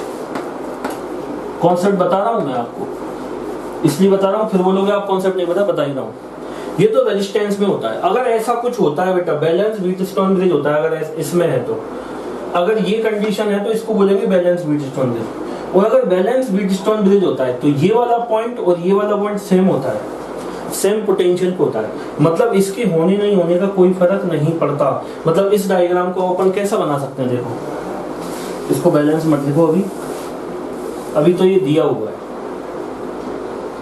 concept बता रहा हूं मैं आपको, इसलिए बता रहा हूं, फिर बोलोगे आप कॉन्सेप्ट नहीं बता ही रहा हूं। ये तो रेजिस्टेंस में होता है। अगर ऐसा कुछ होता है बेटा, बैलेंस व्हीटस्टोन ब्रिज होता है, अगर इसमें है तो, अगर ये कंडीशन है तो इसको बोलेंगे बैलेंस व्हीटस्टोन ब्रिज। और अगर बैलेंस व्हीटस्टोन ब्रिज होता है तो ये वाला पॉइंट और ये वाला पॉइंट सेम होता है, सेम पोटेंशियल पे होता है, मतलब इसके होने नहीं होने का कोई फर्क नहीं पड़ता। मतलब इस डायग्राम को अपन कैसा बना सकते हैं, देखो इसको बैलेंस मत लिखो अभी तो ये दिया हुआ है,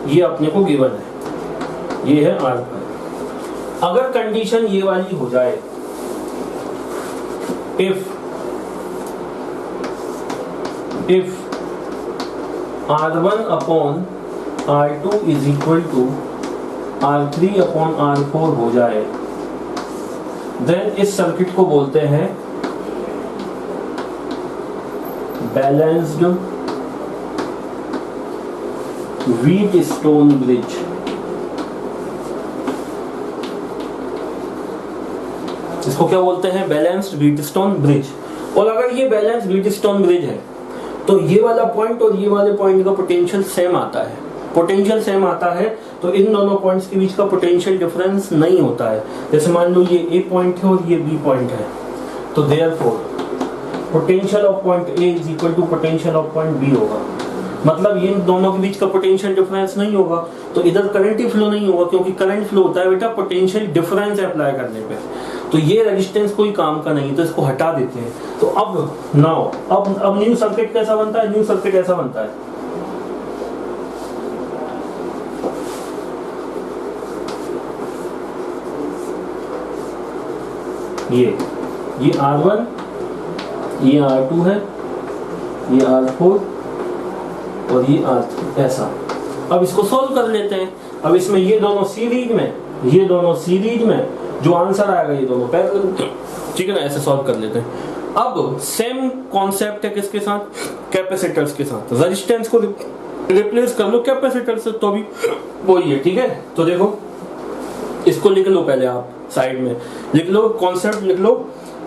ये अपने को गिवन है, ये है R। अगर कंडीशन ये वाली हो जाए, if R1 upon R2 is equal to R3 upon R4 हो जाए, देन इस सर्किट को बोलते हैं बैलेंस्ड व्हीटस्टोन ब्रिज। इसको क्या बोलते हैं, बैलेंस्ड व्हीटस्टोन ब्रिज। और अगर ये बैलेंस्ड व्हीटस्टोन ब्रिज है तो ये वाला पॉइंट और ये वाले पॉइंट का पोटेंशियल सेम आता है, पोटेंशियल सेम आता है, तो इन दोनों पॉइंट्स के बीच का पोटेंशियल डिफरेंस नहीं होता है। जैसे मान लो ये A पॉइंट है और ये B पॉइंट है, तो therefore potential of point A is equal to potential of point B होगा। मतलब ये दोनों के बीच का पोटेंशियल डिफरेंस नहीं होगा, तो इधर करंट ही फ्लो नहीं होगा, क्योंकि करंट फ्लो होता है बेटा पोटेंशियल डिफरेंस अप्लाई करने पे। तो ये रेजिस्टेंस कोई काम का नहीं, तो इसको हटा देते हैं। तो अब नाउ अब न्यू सर्किट कैसा बनता है, न्यू सर्किट ऐसा बनता है, ये R1, ये R2 है, ये R4 और ये R3 ऐसा। अब इसको सॉल्व कर लेते हैं। अब इसमें ये दोनों सीरीज में, ये दोनों सीरीज में, जो आंसर आएगा ये दोनों पैरेलल, ठीक है ना, ऐसे सॉल्व कर लेते हैं। अब सेम कॉन्सेप्ट है किसके साथ, कैपेसिटर्स के साथ। रेजिस्टेंस को रिप्लेस कर लो कैपेसिटर से, तो भी वही है, ठीक है। तो देखो इसको लिख लो, पहले आप साइड में लिख लो, कॉन्सेप्ट लिख लो,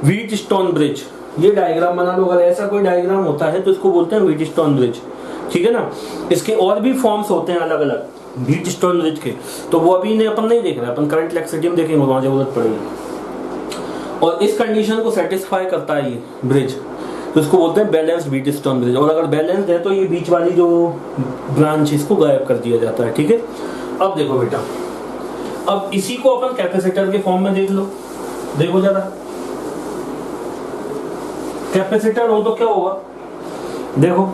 व्हीटस्टोन ब्रिज। ये डायग्राम बना लो, अगर ऐसा कोई डायग्राम होता है तो इसको बोलते हैं व्हीटस्टोन ब्रिज, ठीक है ना। इसके और भी फॉर्म्स होते हैं अलग अलग व्हीटस्टोन ब्रिज के, तो वो अभी अपन नहीं देख रहे, अपन करंट इलेक्ट्रिसिटी में देखेंगे, वहां जरूरत पड़ेगी। और इस कंडीशन को सेटिस्फाई करता है ये ब्रिज, तो इसको बोलते हैं बैलेंस्ड व्हीटस्टोन ब्रिज। और अगर बैलेंस्ड है तो ये बीच वाली जो ब्रांच इसको गायब कर दिया जाता है, ठीक है। अब देखो बेटा, अब इसी को अपन कैपेसिटर के फॉर्म में देख लो, देखो जरा, कैपेसिटर हो तो क्या होगा, देखो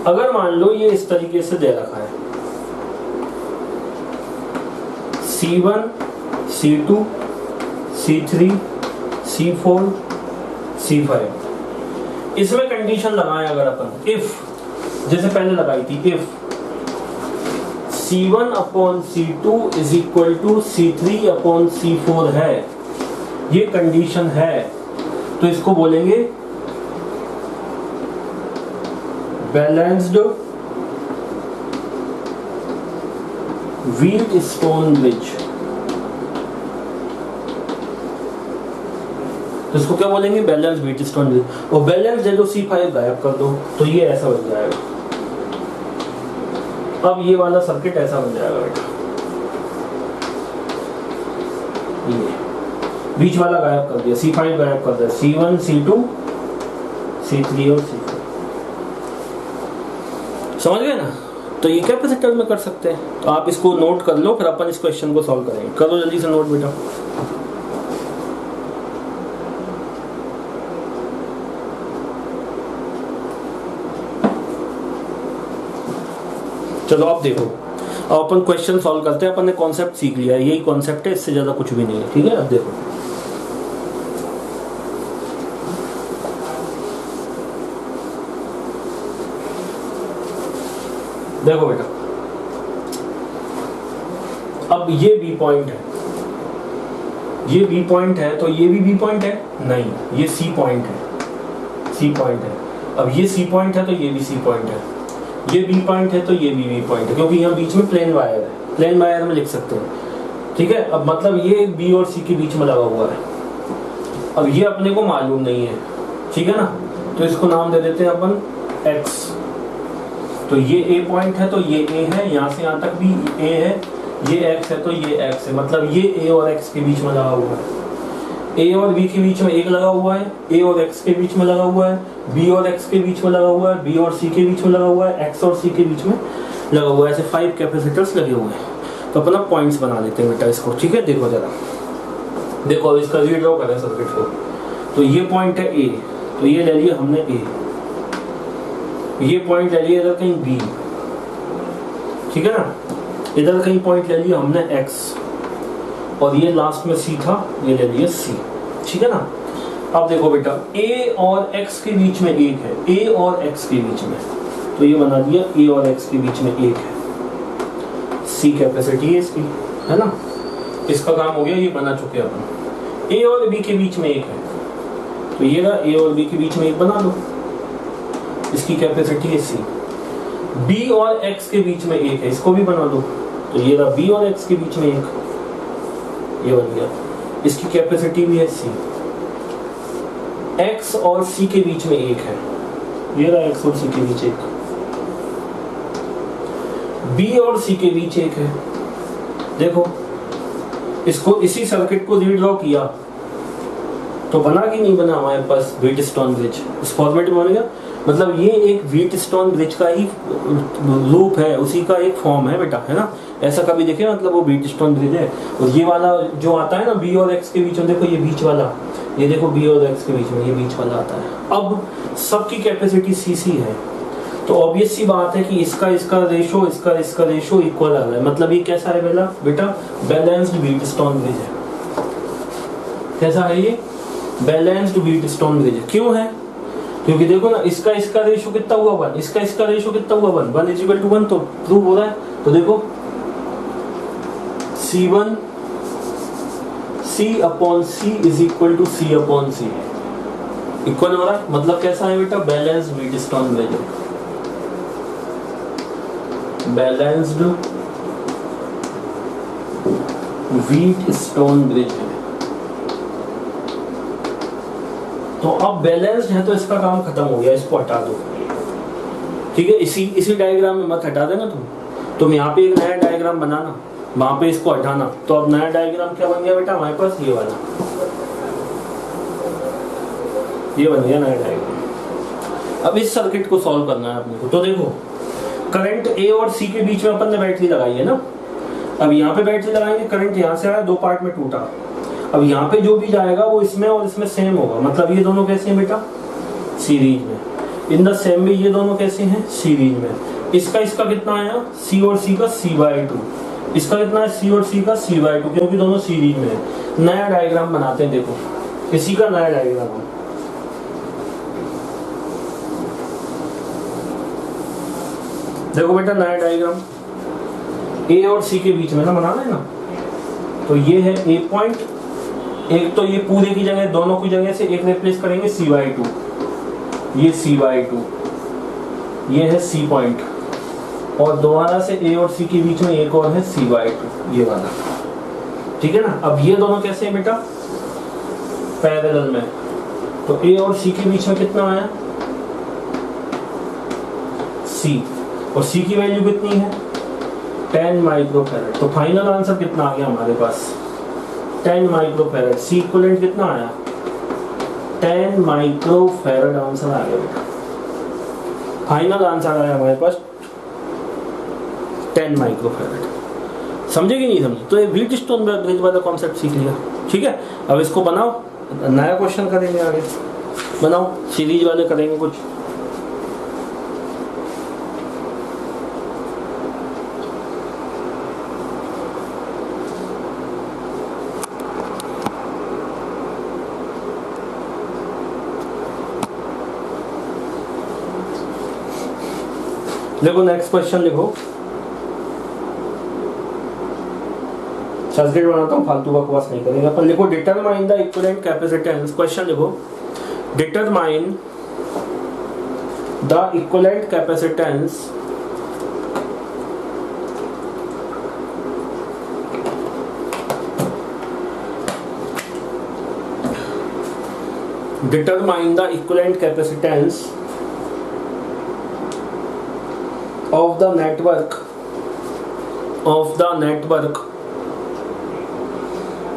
अगर मान लो ये इस तरीके से दे रखा है, C1, C2, C3, C4, C5, इसमें कंडीशन लगाएं अगर अपन, इफ जैसे पहले लगाई थी, if C1 upon C2 is equal to C3 upon C4 है, ये कंडीशन है, तो इसको बोलेंगे बैलेंस्ड व्हीटस्टोन ब्रिज। तो इसको क्या बोलेंगे, बैलेंस व्हीटस्टोन ब्रिज। और बैलेंस है तो C5 गायब कर दो, तो ये ऐसा बन जाएगा। अब ये वाला सर्किट ऐसा बन जाएगा बेटा, ये बीच वाला गायब कर दिया, C5 गायब कर दिया, C1, C2, C3 और C4, समझ गए ना। तो ये कैपेसिटर में कर सकते हैं। तो आप इसको नोट कर लो, फिर अपन इस क्वेश्चन को सॉल्व करेंगे। करो जल्दी से नोट बेटा। चलो अब देखो, अब अपन क्वेश्चन सॉल्व करते हैं। अपन ने कॉन्सेप्ट सीख लिया है, यही कॉन्सेप्ट है, इससे ज्यादा कुछ भी नहीं है। ठीक है, अब देखो देखो बेटा, अब ये बी पॉइंट है, ये बी पॉइंट है, तो ये भी बी पॉइंट है नहीं, ये सी पॉइंट है, सी पॉइंट है। अब ये सी पॉइंट है तो ये भी सी पॉइंट है, ये बी पॉइंट है तो ये भी बी पॉइंट है, क्योंकि यहाँ बीच में प्लेन वायर है, प्लेन वायर में लिख सकते हैं। ठीक है, अब मतलब ये बी और सी के बीच में लगा हुआ है। अब ये अपने को मालूम नहीं है, ठीक है ना, तो इसको नाम दे देते हैं अपन एक्स। तो ये ए पॉइंट है तो ये ए है, यहाँ से यहाँ तक भी ए है, ये एक्स है तो ये एक्स है, मतलब ये ए और एक्स के बीच में लगा हुआ है। ए और बी के बीच में एक लगा हुआ है, ए और एक्स के बीच में लगा हुआ है, बी और एक्स के बीच में लगा हुआ है, बी और सी के बीच में लगा हुआ है, एक्स और सी के बीच में लगा हुआ है। ऐसे 5 कैपेसिटर्स लगे हुए हैं। तो अपना पॉइंट्स बना लेते हैं बेटा इसको। ठीक है, देखो जरा, देखो अब इसका रीड्रॉ करें सर्किट को। तो ये पॉइंट है ए, तो ये ले लिया हमने ए, ये पॉइंट ले लिया इधर कहीं बी, ठीक है ना, इधर कहीं पॉइंट ले लिया हमने एक्स, और ये लास्ट में सी था, ये ले लिया सी। ठीक है ना। अब देखो बेटा, ए और एक्स के बीच में एक है, ए और एक्स के बीच में, तो ये बना दिया ए और एक्स के बीच में एक है, सी कैपेसिटी है इसकी, है ना। इसका काम हो गया, ये बना चुके हैं अपन। ए और बी के बीच में एक है, तो ये रहा, ए और बी के बीच में एक बना लो, इसकी कैपेसिटी है सी। बी और एक्स के बीच में एक है, इसको भी बना दो, तो ये रहा बी और एक्स के बीच में एक, ये बन गया, इसकी कैपेसिटी भी है सी। एक्स और सी के बीच में एक है, ये रहा एक्स और सी के बीच एक। बी और सी के बीच एक है। देखो इसको, इसी सर्किट को रीड्रॉ किया तो बना कि नहीं बना हमारे पास व्हीटस्टोन ब्रिज, इस फॉर्मेट में बन गया। मतलब ये एक व्हीटस्टोन ब्रिज का ही लूप है, उसी का एक फॉर्म है बेटा, है ना। ऐसा कभी देखे, मतलब वो व्हीटस्टोन ब्रिज है। और ये वाला जो आता है ना बी और एक्स के बीच में, देखो ये बीच वाला, ये देखो बी और एक्स के बीच में ये बीच वाला आता है। अब सबकी कैपेसिटी सी सी है, तो ऑब्वियस सी बात है कि इसका रेशो, इसका रेशो इक्वल आ रहा है। मतलब ये कैसा है बेटा, बैलेंस्ड व्हीटस्टोन ब्रिज है। कैसा है ये? बैलेंस्ड व्हीटस्टोन ब्रिज है। क्यों है? क्योंकि देखो ना, इसका रेशो कितना हुआ 1, इसका रेशो कितना हुआ 1, 1 = 1, तो प्रूव हो रहा है। तो देखो C1 C/C = C/C इक्वल हो रहा है। मतलब कैसा है बेटा, बैलेंस्ड व्हीटस्टोन ब्रिज है, बैलेंस्ड व्हीटस्टोन ब्रिज है। तो अब बैलेंस्ड है तो इसका काम खत्म हो गया, इसको हटा दो। ठीक है, इसी डायग्राम में मत हटा देना तुम यहाँ पे एक नया डायग्राम बनाना, वहां पे इसको हटाना। तो अब नया डायग्राम क्या बन गया बेटा हमारे पास, ये वाला, ये बन गया नया डायग्राम। अब इस सर्किट को सॉल्व करना है अपने को। तो देखो, करंट ए और सी के बीच में अपन ने बैटरी लगाई है ना। अब यहाँ पे बैटरी लगाएंगे, करंट यहाँ से आया, 2 पार्ट में टूटा। अब यहाँ पे जो भी जाएगा वो इसमें और इसमें सेम होगा। मतलब ये दोनों कैसे हैं बेटा, सीरीज में। इन द सेम में ये दोनों कैसे हैं, सीरीज में। इसका कितना आया, सी और सी का C/2, इसका कितना है, सी और सी का C/2, क्योंकि दोनों सीरीज में है। नया डायग्राम बनाते हैं, देखो इसी का नया डायग्राम। देखो बेटा नया डायग्राम, ए और सी के बीच में ना बनाना है ना। तो ये है ए पॉइंट, एक तो ये पूरे की जगह, दोनों की जगह से एक रिप्लेस करेंगे C/2, ये C/2, ये है सी पॉइंट, और दोबारा से ए और सी के बीच में एक और है C/2, ये वाला। ठीक है ना। अब ये दोनों कैसे हैं बेटा, पैरेलल में। तो ए और सी के बीच में कितना आया, C, और C की वैल्यू कितनी है, 10 माइक्रोफैरड। तो फाइनल आंसर कितना आ गया हमारे पास, 10 माइक्रोफैरड। C इक्विवेलेंट कितना आया, 10 माइक्रोफैरड आंसर आ गया बेटा। फाइनल आंसर आया हमारे पास 10 माइक्रोफैरड। समझे कि नहीं समझे? तो ये व्हीटस्टोन ब्रिज वाला कॉन्सेप्ट सीख लिया, ठीक है। अब इसको बनाओ, नया क्वेश्चन करेंगे आगे, बनाओ सीरीज वाले करेंगे कुछ। देखो नेक्स्ट क्वेश्चन लिखो, सर्किट बनाता हूँ, फालतू बकवास नहीं करेंगे अपन। लिखो determine the equivalent capacitance. Question लिखो determine the equivalent capacitance determine the equivalent capacitance of the network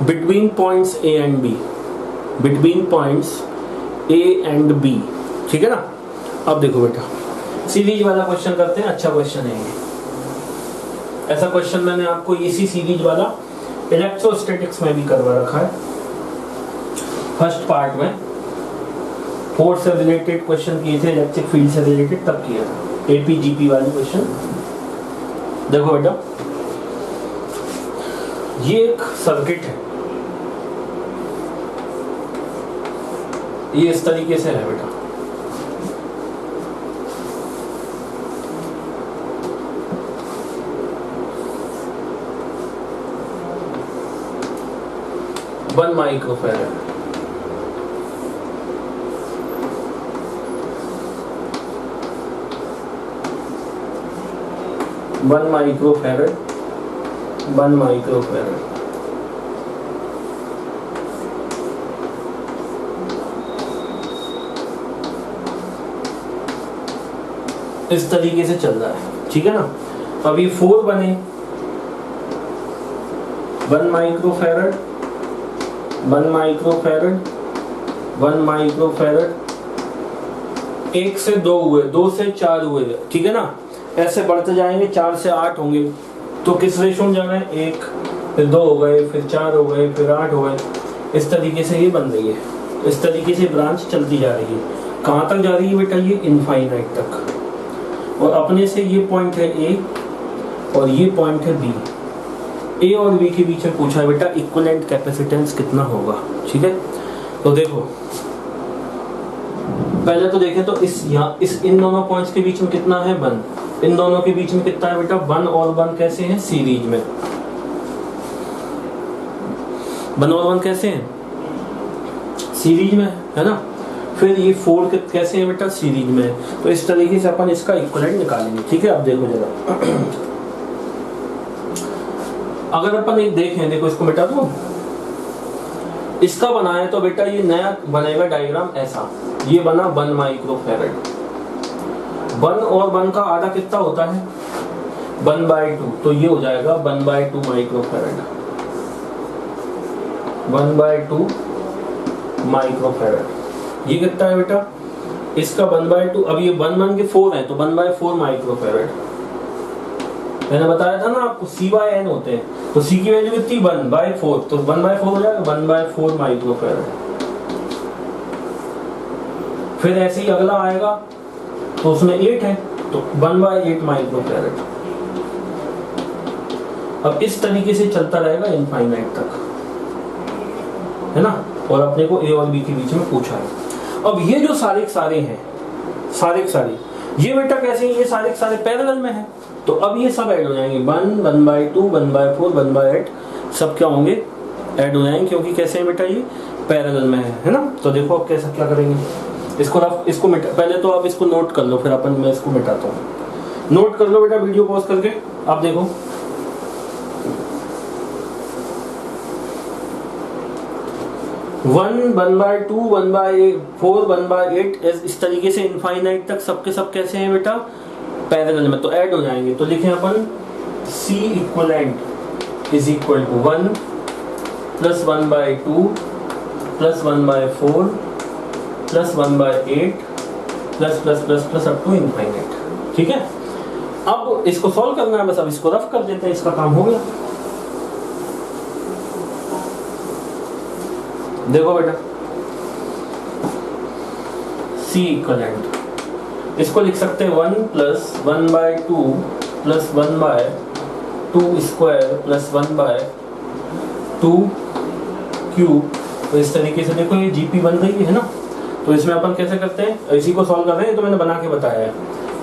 between points A and B, between points A and B, ठीक है ना। अब देखो बेटा सीरीज वाला क्वेश्चन करते हैं, अच्छा क्वेश्चन है ये। ऐसा क्वेश्चन मैंने आपको इसी सीरीज वाला इलेक्ट्रोस्टैटिक्स में भी करवा रखा है, फर्स्ट पार्ट में फोर्स से रिलेटेड क्वेश्चन किए थे, इलेक्ट्रिक फील्ड से रिलेटेड तब किया था, एपीजीपी वाले क्वेश्चन। देखो बेटा ये एक सर्किट है, ये इस तरीके से है बेटा। One microfarad, 1 microfarad, 1 microfarad. इस तरीके से चल रहा है, ठीक है ना। अब ये 4 बने, 1 माइक्रोफैरड, 1 माइक्रोफैरड, 1 माइक्रोफैरड, 1 से 2 हुए, 2 से 4 हुए, ठीक है ना। ऐसे बढ़ते जाएंगे, 4 से 8 होंगे, तो किस रेशो में जाना है, 1 फिर 2 हो गए, फिर 4 हो गए, फिर 8 हो गए। इस तरीके से ये बन रही है, इस तरीके से ब्रांच चलती जा रही है। कहाँ तक जा रही है बेटा, ये इनफाइनाइट तक। और अपने से ये पॉइंट है ए और ये पॉइंट है बी। ए और बी के बीच में पूछा है बेटा इक्विवेलेंट कैपेसिटेंस कितना होगा, ठीक है। तो देखो पहले तो देखें तो इन दोनों पॉइंट्स के बीच में कितना है, 1। इन दोनों के बीच में कितना है बेटा, 1 और 1 कैसे हैं, सीरीज में। 1 और 1 कैसे हैं, सीरीज में, है ना। फिर ये 4 कैसे हैं बेटा, सीरीज में। तो इस तरीके से अपन इसका इक्विवेलेंट निकालेंगे, ठीक है। अब देखो जरा अगर अपन एक देखें, देखो इसको बेटा, तो इसका बनाए तो बेटा ये नया बनेगा डायग्राम ऐसा। ये बना 1 माइक्रोफैरड, 1 और 1 का आधा कितना होता है, 1/2, तो ये हो जाएगा 1/2 माइक्रोफैरड, 1/2 माइक्रोफैरड। ये कितना है बेटा, इसका 1/2। अब ये 1 के 4 है तो 1/4 माइक्रोफैरड। मैंने बताया था ना आपको C/N होते हैं, तो C की वैल्यू कितनी, 1/4, तो 1/4 हो जाएगा 1/4 माइक्रोफैरड। फिर ऐसे ही अगला आएगा तो उसमें 8 है, तो 1/8 माइक्रोफैरड। अब इस तरीके से चलता रहेगा इनफाइनाइट तक, है ना। और अपने को ए और बी के बीच में पूछा है। अब ये जो सारे हैं, सारे ये बेटा कैसे हैं, ये सारे पैरेलल में हैं, तो अब ये सब ऐड हो जाएंगे, 1, 1/2, 1/4, 1/8 सब क्या होंगे, ऐड हो जाएंगे, क्योंकि कैसे हैं बेटा, ये पैरेलल में है ना। तो देखो अब कैसा क्या करेंगे, इसको मिटा, पहले तो आप इसको नोट कर लो, फिर मैं इसको मिटाता हूँ। नोट कर लो बेटा वीडियो पॉज करके। आप देखो 1, 1/2, 1/4, 1/8 इस तरीके से इनफाइनाइट तक सबके सब कैसे हैं बेटा, पैरेलल में, तो ऐड हो जाएंगे। तो लिखें अपन C equivalent is equal to 1 plus 1/2 plus 1/4 plus 1/8 plus plus plus plus up to infinite, ठीक है। अब इसको सॉल्व करना है, बस अब इसको रफ कर देते हैं, इसका काम हो गया। देखो बेटा C इक्वलेंट, इसको लिख सकते हैं 1 + 1/2 + 1/2 स्क्वायर + 1/2 क्यूब। तो इस तरीके से देखो ये GP बन रही है ना। तो इसमें अपन कैसे करते हैं, इसी को सॉल्व कर रहे हैं, तो मैंने बना के बताया है।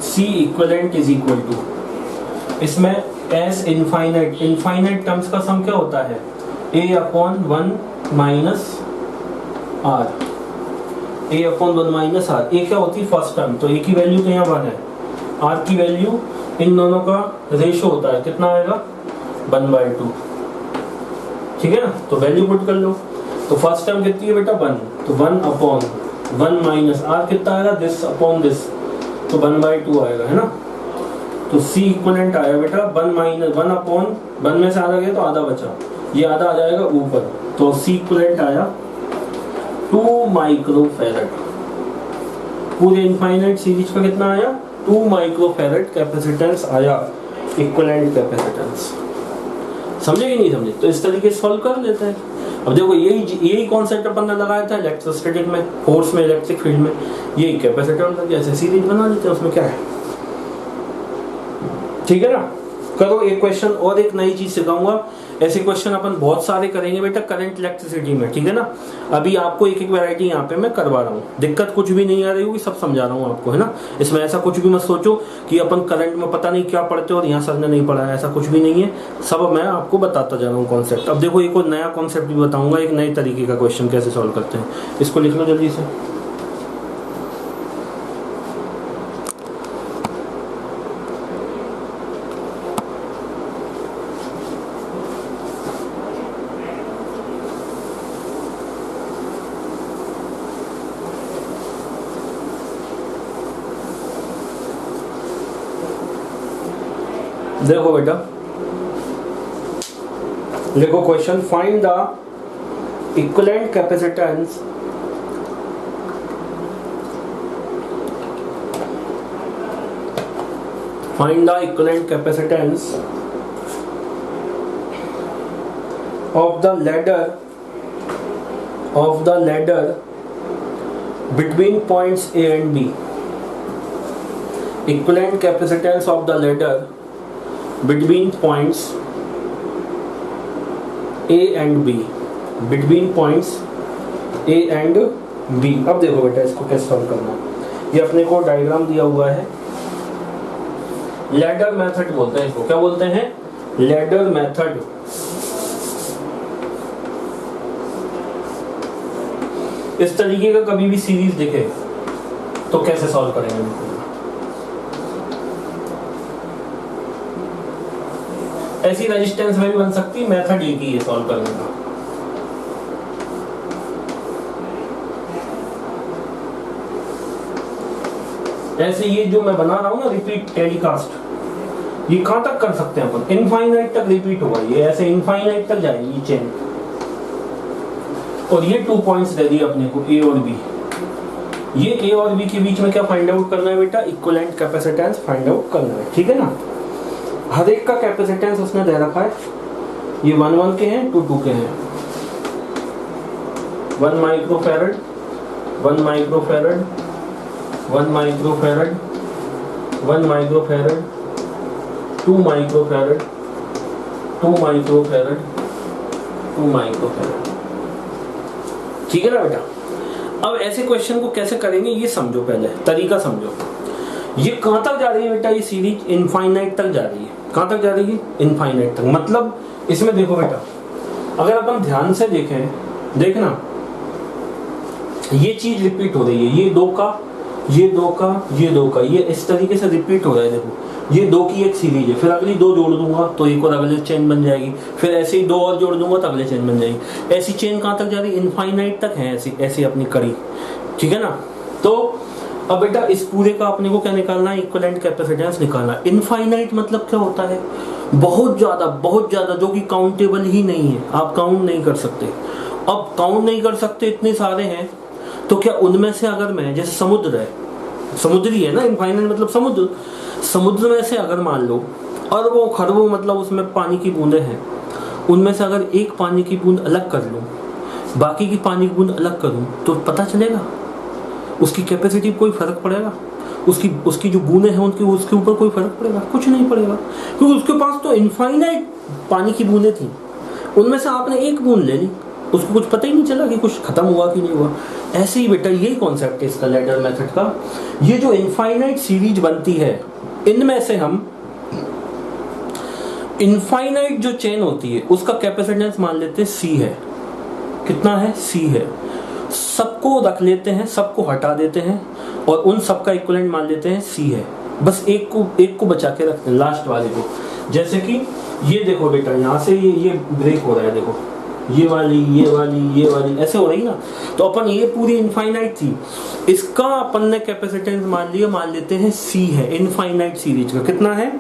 C equivalent is equal to, इसमें S इनफाइनाइट टर्म्स का सम क्या होता है, A/1 - R, A/1 - R। A क्या होती है फर्स्ट टर्म, तो A की वैल्यू तो यहाँ 1 है, R की वैल्यू इन दोनों का रेशो होता है, कितना आएगा 1/2, ठीक है ना। तो वैल्यू पुट कर लो, तो फर्स्ट टर्म कितनी है बेटा 1, तो 1/1 - R कितना आएगा दिस अपॉन दिस, तो 1/2 आएगा, है ना। तो C इक्वलेंट आया बेटा 1 में से आधा गया तो आधा बचा, ये आधा आ जाएगा ऊपर, तो C इक्वलेंट आया 2 माइक्रोफैरड। पूरे इनफाइनाइट सीरीज का कितना आया 2 माइक्रोफैरड कैपेसिटेंस आया, इक्वलेंट कैपेसिटेंस। समझे कि नहीं समझे, तो इस तरीके से सॉल्व कर लेते हैं। अब देखो यही कॉन्सेप्ट अपन ने लगाया था इलेक्ट्रोस्टैटिक में, फोर्स में, इलेक्ट्रिक फील्ड में, यही कैपेसिटर लगे, ऐसे सीरीज बना लेते हैं, उसमें क्या है, ठीक है ना। करो एक क्वेश्चन और, एक नई चीज सिखाऊंगा, ऐसे क्वेश्चन अपन बहुत सारे करेंगे बेटा करंट इलेक्ट्रिसिटी में, ठीक है ना। अभी आपको एक वैरायटी यहाँ पे मैं करवा रहा हूँ, दिक्कत कुछ भी नहीं आ रही होगी, सब समझा रहा हूँ आपको, है ना। इसमें ऐसा कुछ भी मत सोचो कि अपन करंट में पता नहीं क्या पढ़ते और यहाँ सर ने नहीं पढ़ा है, ऐसा कुछ भी नहीं है, सब मैं आपको बताता जा रहा हूँ कॉन्सेप्ट। अब देखो एक और नया कॉन्सेप्ट भी बताऊंगा, एक नए तरीके का क्वेश्चन कैसे सॉल्व करते हैं, इसको लिख लो जल्दी से। देखो बेटा, देखो question, find the equivalent capacitance of the ladder between points A and B. Equivalent capacitance of the ladder between points A and B, between points A and B। अब देखो बेटा इसको कैसे सॉल्व करना, ये अपने को डायग्राम दिया हुआ है, लैडर मेथड बोलते हैं इसको, क्या बोलते हैं, लैडर मेथड। इस तरीके का कभी भी सीरीज दिखे तो कैसे सॉल्व करेंगे, ऐसी रेजिस्टेंस में भी बन सकती, मेथड एक ही है सॉल्व करने का। ऐसे ये जो मैं बना रहा हूं ना रिपीट टेलीकास्ट, ये कहां तक कर सकते हैं अपन, इनफाइनाइट तक रिपीट होगा, ये ऐसे इनफाइनाइट तक जाएगी ये चेन। और ये 2 पॉइंट्स दे दिए अपने को A और B, ये A और B के बीच में क्या फाइंड आउट करना है बेटा, इक्विवेलेंट कैपेसिटेंस फाइंड आउट करना है, ठीक है ना। हर एक का कैपेसिटेंस उसने दे रखा है, ये 1 के हैं, 2 के हैं, 1 microfarad 1 microfarad 1 microfarad 1 microfarad 2 microfarad 2 microfarad 2 microfarad, ठीक है ना बेटा। अब ऐसे क्वेश्चन को कैसे करेंगे ये समझो, पहले तरीका समझो। ये कहां तक जा रही है बेटा, ये सीरीज इनफाइनाइट तक जा रही है, कहां तक जा रही है, इनफाइनाइट तक। मतलब इसमें देखो बेटा, अगर अपन ध्यान से देखें, देखना ये चीज रिपीट हो रही है, ये 2 का, ये 2 का, ये 2 का, ये इस तरीके से रिपीट हो रहा है। देखो ये 2 की एक सीरीज है, फिर अगली 2 जोड़ दूंगा तो एक और अगले चेन बन जाएगी, फिर ऐसे ही 2 और जोड़ दूंगा तो अगले चेन बन जाएगी। ऐसी चेन कहां तक जा रही है, इनफाइनाइट तक है, ऐसी ऐसी अपनी कड़ी, ठीक है ना। तो अब बेटा इस पूरे का अपने को क्या निकालना है, इक्विवेलेंट कैपेसिटेंस निकालना। इनफाइनाइट मतलब क्या होता है, बहुत ज्यादा, जो कि काउंटेबल ही नहीं है, आप काउंट नहीं कर सकते। अब काउंट नहीं कर सकते, इतने सारे हैं, तो क्या उनमें से अगर मैं, जैसे समुद्र है, समुद्री है ना, इनफाइनाइट मतलब समुद्र। समुद्र में से अगर मान लो अरबों खरबों मतलब उसमें पानी की बूंदें हैं, उनमें से अगर एक पानी की बूंद अलग कर लूँ, बाकी की पानी की बूंद अलग करूँ, तो पता चलेगा उसकी कैपेसिटी कोई फर्क पड़ेगा? उसकी जो बूंदें हैं उनकी उसके ऊपर कोई फर्क पड़ेगा? कुछ नहीं पड़ेगा, क्योंकि उसके पास तो इनफाइनाइट पानी की बूंदें थी, उनमें से आपने एक बूंद ले ली, उसको कुछ पता ही नहीं चला कि कुछ खत्म हुआ कि नहीं हुआ। ऐसे ही बेटा यही कॉन्सेप्ट है इसका लैडर मेथड का। ये जो इनफाइनाइट सीरीज बनती है, इनमें से हम इनफाइनाइट जो चेन होती है उसका कैपेसिटेंस मान लेते हैं C है। कितना है? C है। सबको रख लेते हैं, सबको हटा देते हैं और उन सबका इक्विवेलेंट मान लेते हैं C है। बस एक को बचा के रखते हैं, लास्ट वाले को। जैसे कि ये देखो बेटा, यहाँ से ये ब्रेक हो रहा है, देखो ये वाली ऐसे हो रही ना। तो अपन ये पूरी इनफाइनाइट थी, इसका अपन ने कैपेसिटेंस मान लेते हैं C है। इनफाइनाइट सीरीज का कितना है?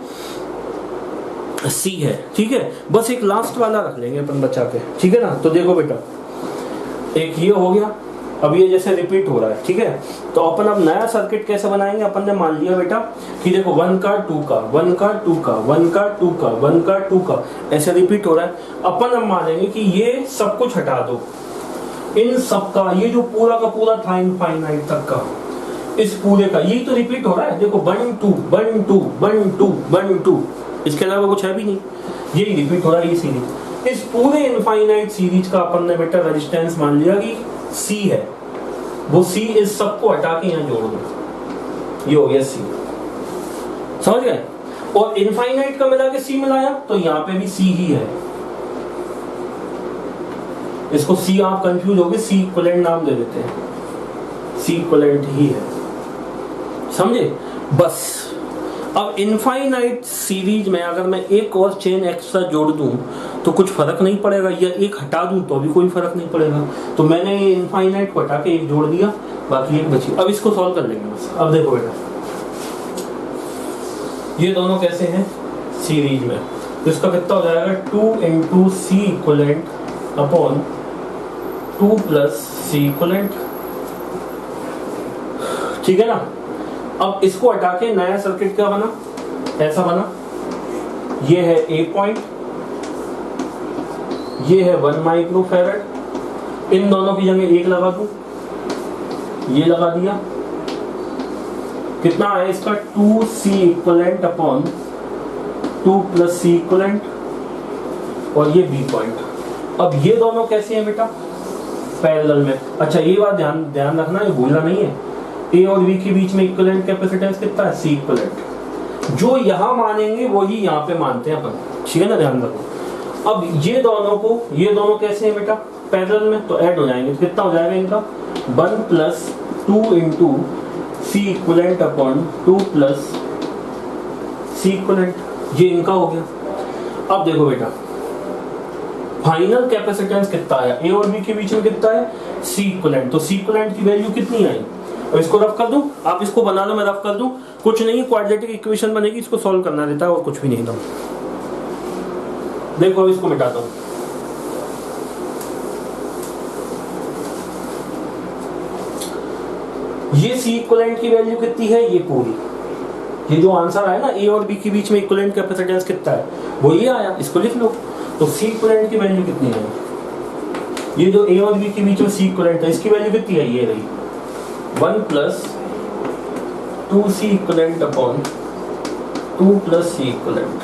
C है। ठीक है, बस एक लास्ट वाला रख लेंगे अपन बचा के, ठीक है ना। तो देखो बेटा, एक ये हो गया, अब ये जैसे रिपीट हो रहा है, ठीक है। तो अपन अब नया सर्किट कैसे बनाएंगे? अपन ने मान लिया बेटा कि देखो 1 का 2 का 1 का 2 का 1 का 2 का 1 का 2 का ऐसे रिपीट हो रहा है। अपन अब मानेंगे कि ये सब कुछ हटा दो, इन सब का, ये जो पूरा का पूरा था इनफाइनाइट तक का, इस पूरे का यही तो रिपीट हो रहा है। देखो 1 2 1 2 1 2 1 2, इसके अलावा कुछ है भी नहीं, यही रिपीट हो रहा है ये सीरीज। इस पूरे इनफाइनाइट सीरीज का अपन ने बेटा रेजिस्टेंस मान लिया कि C है। वो C इस सबको हटा के यहाँ जोड़ दो, ये हो गया C, समझ गए। और इनफाइनाइट का मिला के C मिलाया तो यहाँ पे भी C ही है। इसको C आप कंफ्यूज हो गए, C इक्विवेलेंट नाम दे देते हैं, C इक्विवेलेंट ही है, समझे। बस अब इनफाइनाइट सीरीज में अगर मैं एक और चेन एक्स्ट्रा जोड़ दूं तो कुछ फर्क नहीं पड़ेगा, या एक हटा दूं तो भी कोई फर्क नहीं पड़ेगा। तो मैंने ये इनफाइनाइट को हटा के एक जोड़ दिया, बाकी एक बची। अब इसको सॉल्व कर लेंगे बस। अब देखो बेटा, ये दोनों कैसे हैं? सीरीज में, तो इसका कितना हो जाएगा? 2 × C equivalent upon 2 + C equivalent, ठीक है ना। अब इसको हटा के नया सर्किट क्या बना? ऐसा बना, ये है A पॉइंट, ये है 1 माइक्रोफैरड, इन दोनों की जगह 1 लगा दूं, ये लगा दिया। कितना है इसका? 2C equivalent upon 2 + C equivalent, और ये B पॉइंट। अब ये दोनों कैसे हैं बेटा? पैरेलल में। अच्छा ये बात ध्यान रखना, ये भूलना नहीं है, A और B के बीच में इक्विवेलेंट कैपेसिटेंस कितना है? C equivalent. जो यहाँ मानेंगे वही यहाँ पे मानते हैं अपन, ठीक है ना, ध्यान रखो। अब ये दोनों कैसे हैं बेटा? पैरेलल में, तो ऐड हो जाएंगे। तो कितना हो जाएगा इनका? 1 + 2 × C equivalent upon 2 + C equivalent, ये इनका हो गया। अब देखो बेटा, फाइनल कैपेसिटेंस कितना आया? A और B के बीच में कितना है? C equivalent. तो C इक्विवेलेंट की वैल्यू कितनी आई? और इसको रफ कर दूं, आप इसको बना लो, मैं रफ कर दूं। कुछ नहीं, क्वाड्रेटिक इक्वेशन बनेगी, इसको सॉल्व करना रहता है और कुछ भी नहीं था। देखो अब इसको मिटाता हूं। ये C इक्विवेलेंट की वैल्यू कितनी है? ये पूरी, ये जो आंसर आया ना A और B के बीच में इक्विवेलेंट कैपेसिटेंस कितना है, वो ये आया, इसको लिख लो। तो C इक्विवेलेंट की वैल्यू कितनी है? ये जो A और B के बीच में C इक्विवेलेंट है, इसकी वैल्यू कितनी है? ये रही 1 + 2C equivalent upon 2 + C equivalent.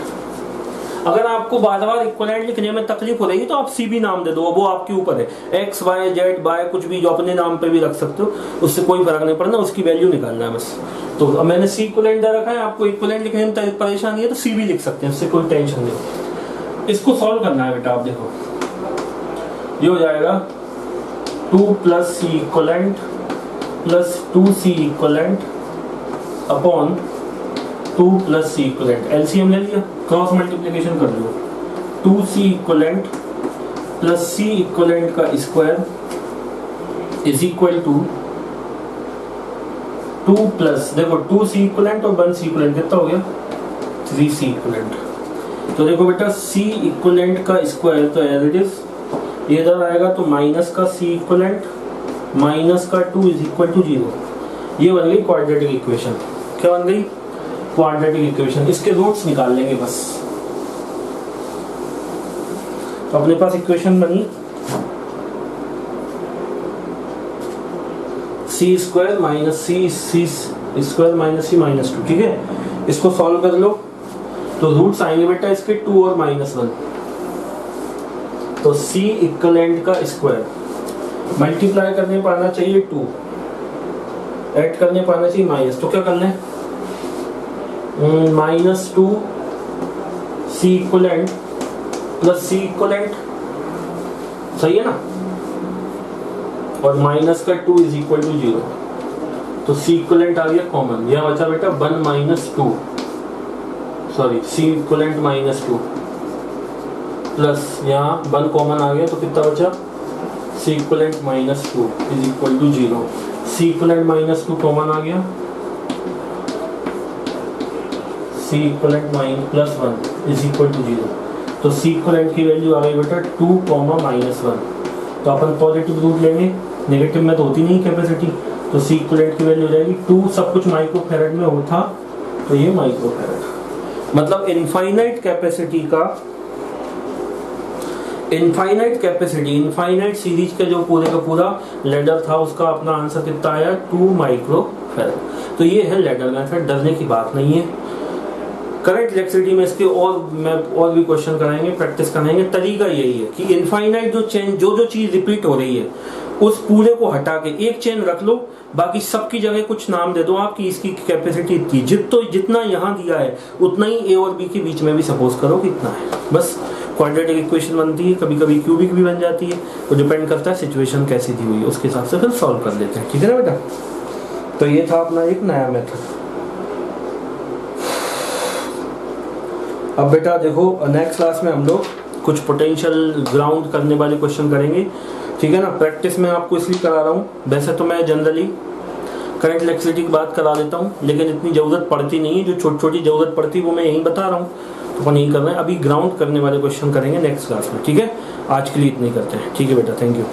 अगर आपको बार-बार इक्विवेलेंट लिखने में तकलीफ हो रही है तो आप C भी नाम दे दो, वो आपके ऊपर है। X Y Z Y कुछ भी जो अपने नाम पे भी रख सकते हो, उससे कोई फर्क नहीं पड़ना, उसकी वैल्यू निकालना है बस। तो अब मैंने C इक्विवेलेंट दे रखा है, आपको इक्विवेलेंट लिखने में परेशानी है तो C भी लिख सकते हैं, उससे कोई टेंशन नहीं। इसको सॉल्व करना है बेटा। आप देखो ये हो जाएगा 2 + C equivalent + 2C equivalent upon 2 + C equivalent. LCM ले लिया, क्रॉस मल्टीप्लिकेशन कर लो। 2C इक्विवेलेंट + C इक्विवेलेंट का स्क्वायर इज इक्वल टू 2 + देखो 2C इक्विवेलेंट और 1C इक्विवेलेंट कितना हो गया? 3C equivalent. तो देखो बेटा C इक्विवेलेंट का स्क्वायर तो एज इट इज, इधर आएगा तो माइनस का C इक्विवेलेंट -2 = 0। ये बन गई क्वाड्रेटिक इक्वेशन। क्या बन गई? Quadratic equation. इसके रूट्स निकाल लेंगे बस। तो अपने पास इक्वेशन बनी सी स्क्वायर माइनस सी स्क्वायर माइनस सी माइनस 2। ठीक है, इसको सॉल्व कर लो तो रूट्स आएंगे बेटा इसके 2 और -1। तो सी इक्वलेंट का स्क्वायर मल्टीप्लाई करने पर आना चाहिए 2, ऐड करने पर आना चाहिए माइनस। तो क्या करना है? -2 सी इक्वलेंट प्लस सी इक्वलेंट, सही है ना, और माइनस का 2 इज इक्वल टू 0। तो सी इक्वलेंट आ गया कॉमन, यह बचा बेटा 1 - 2, सॉरी सी इक्वलेंट -2 प्लस यहाँ 1 कॉमन आ गया तो कितना बचा? C equivalent -2 is equal to 0। C equivalent -2 common आ गया, C equivalent +1 is equal to 0। तो सी इक्वलेंट की वैल्यू आ गई बेटा 2, -1। तो अपन पॉजिटिव रूट लेंगे, नेगेटिव में तो होती नहीं कैपेसिटी, तो सी इक्वलेंट की वैल्यू हो जाएगी 2। सब कुछ माइक्रोफैरड में होता तो ये माइक्रोफैरड, मतलब इनफाइनाइट कैपेसिटी का, इनफाइनाइट सीरीज का जो पूरे का पूरा लेडर था उसका अपना आंसर कितना आया? 2 माइक्रोफैरड। तो ये है लेडर मेथड, डरने की बात नहीं है। करंट इलेक्ट्रिसिटी में इसके और भी क्वेश्चन कराएंगे, प्रैक्टिस कराएंगे। तरीका यही है कि इनफाइनाइट जो चेन जो चीज रिपीट हो रही है उस पूरे को हटा के एक चेन रख लो, बाकी सबकी जगह कुछ नाम दे दो आप कि इसकी कैपेसिटी इतनी, जितना यहाँ दिया है उतना ही ए और बी के बीच में भी सपोज करो कितना है। बस क्वाड्रेटिक इक्वेशन बनती है, कभी कभी क्यूबिक भी बन जाती है, तो डिपेंड करता है सिचुएशन कैसी दी हुई है, उसके हिसाब से फिर सॉल्व कर लेते हैं। ठीक है ना बेटा? तो ये था अपना एक नया मेथड। अब बेटा देखो, नेक्स्ट क्लास में हम लोग कुछ पोटेंशियल ग्राउंड करने वाले क्वेश्चन करेंगे। ठीक है ना? प्रैक्टिस में आपको इसलिए करा रहा हूँ, वैसे तो मैं जनरली करंट इलेक्ट्रिसिटी की बात करा देता हूँ, लेकिन इतनी ज़रूरत पड़ती नहीं है। जो छोटी छोटी ज़रूरत पड़ती है वो मैं यहीं बता रहा हूँ, तो अपन यही कर रहे हैं। अभी ग्राउंड करने वाले क्वेश्चन करेंगे नेक्स्ट क्लास में। ठीक है, आज के लिए इतनी करते हैं। ठीक है बेटा, थैंक यू।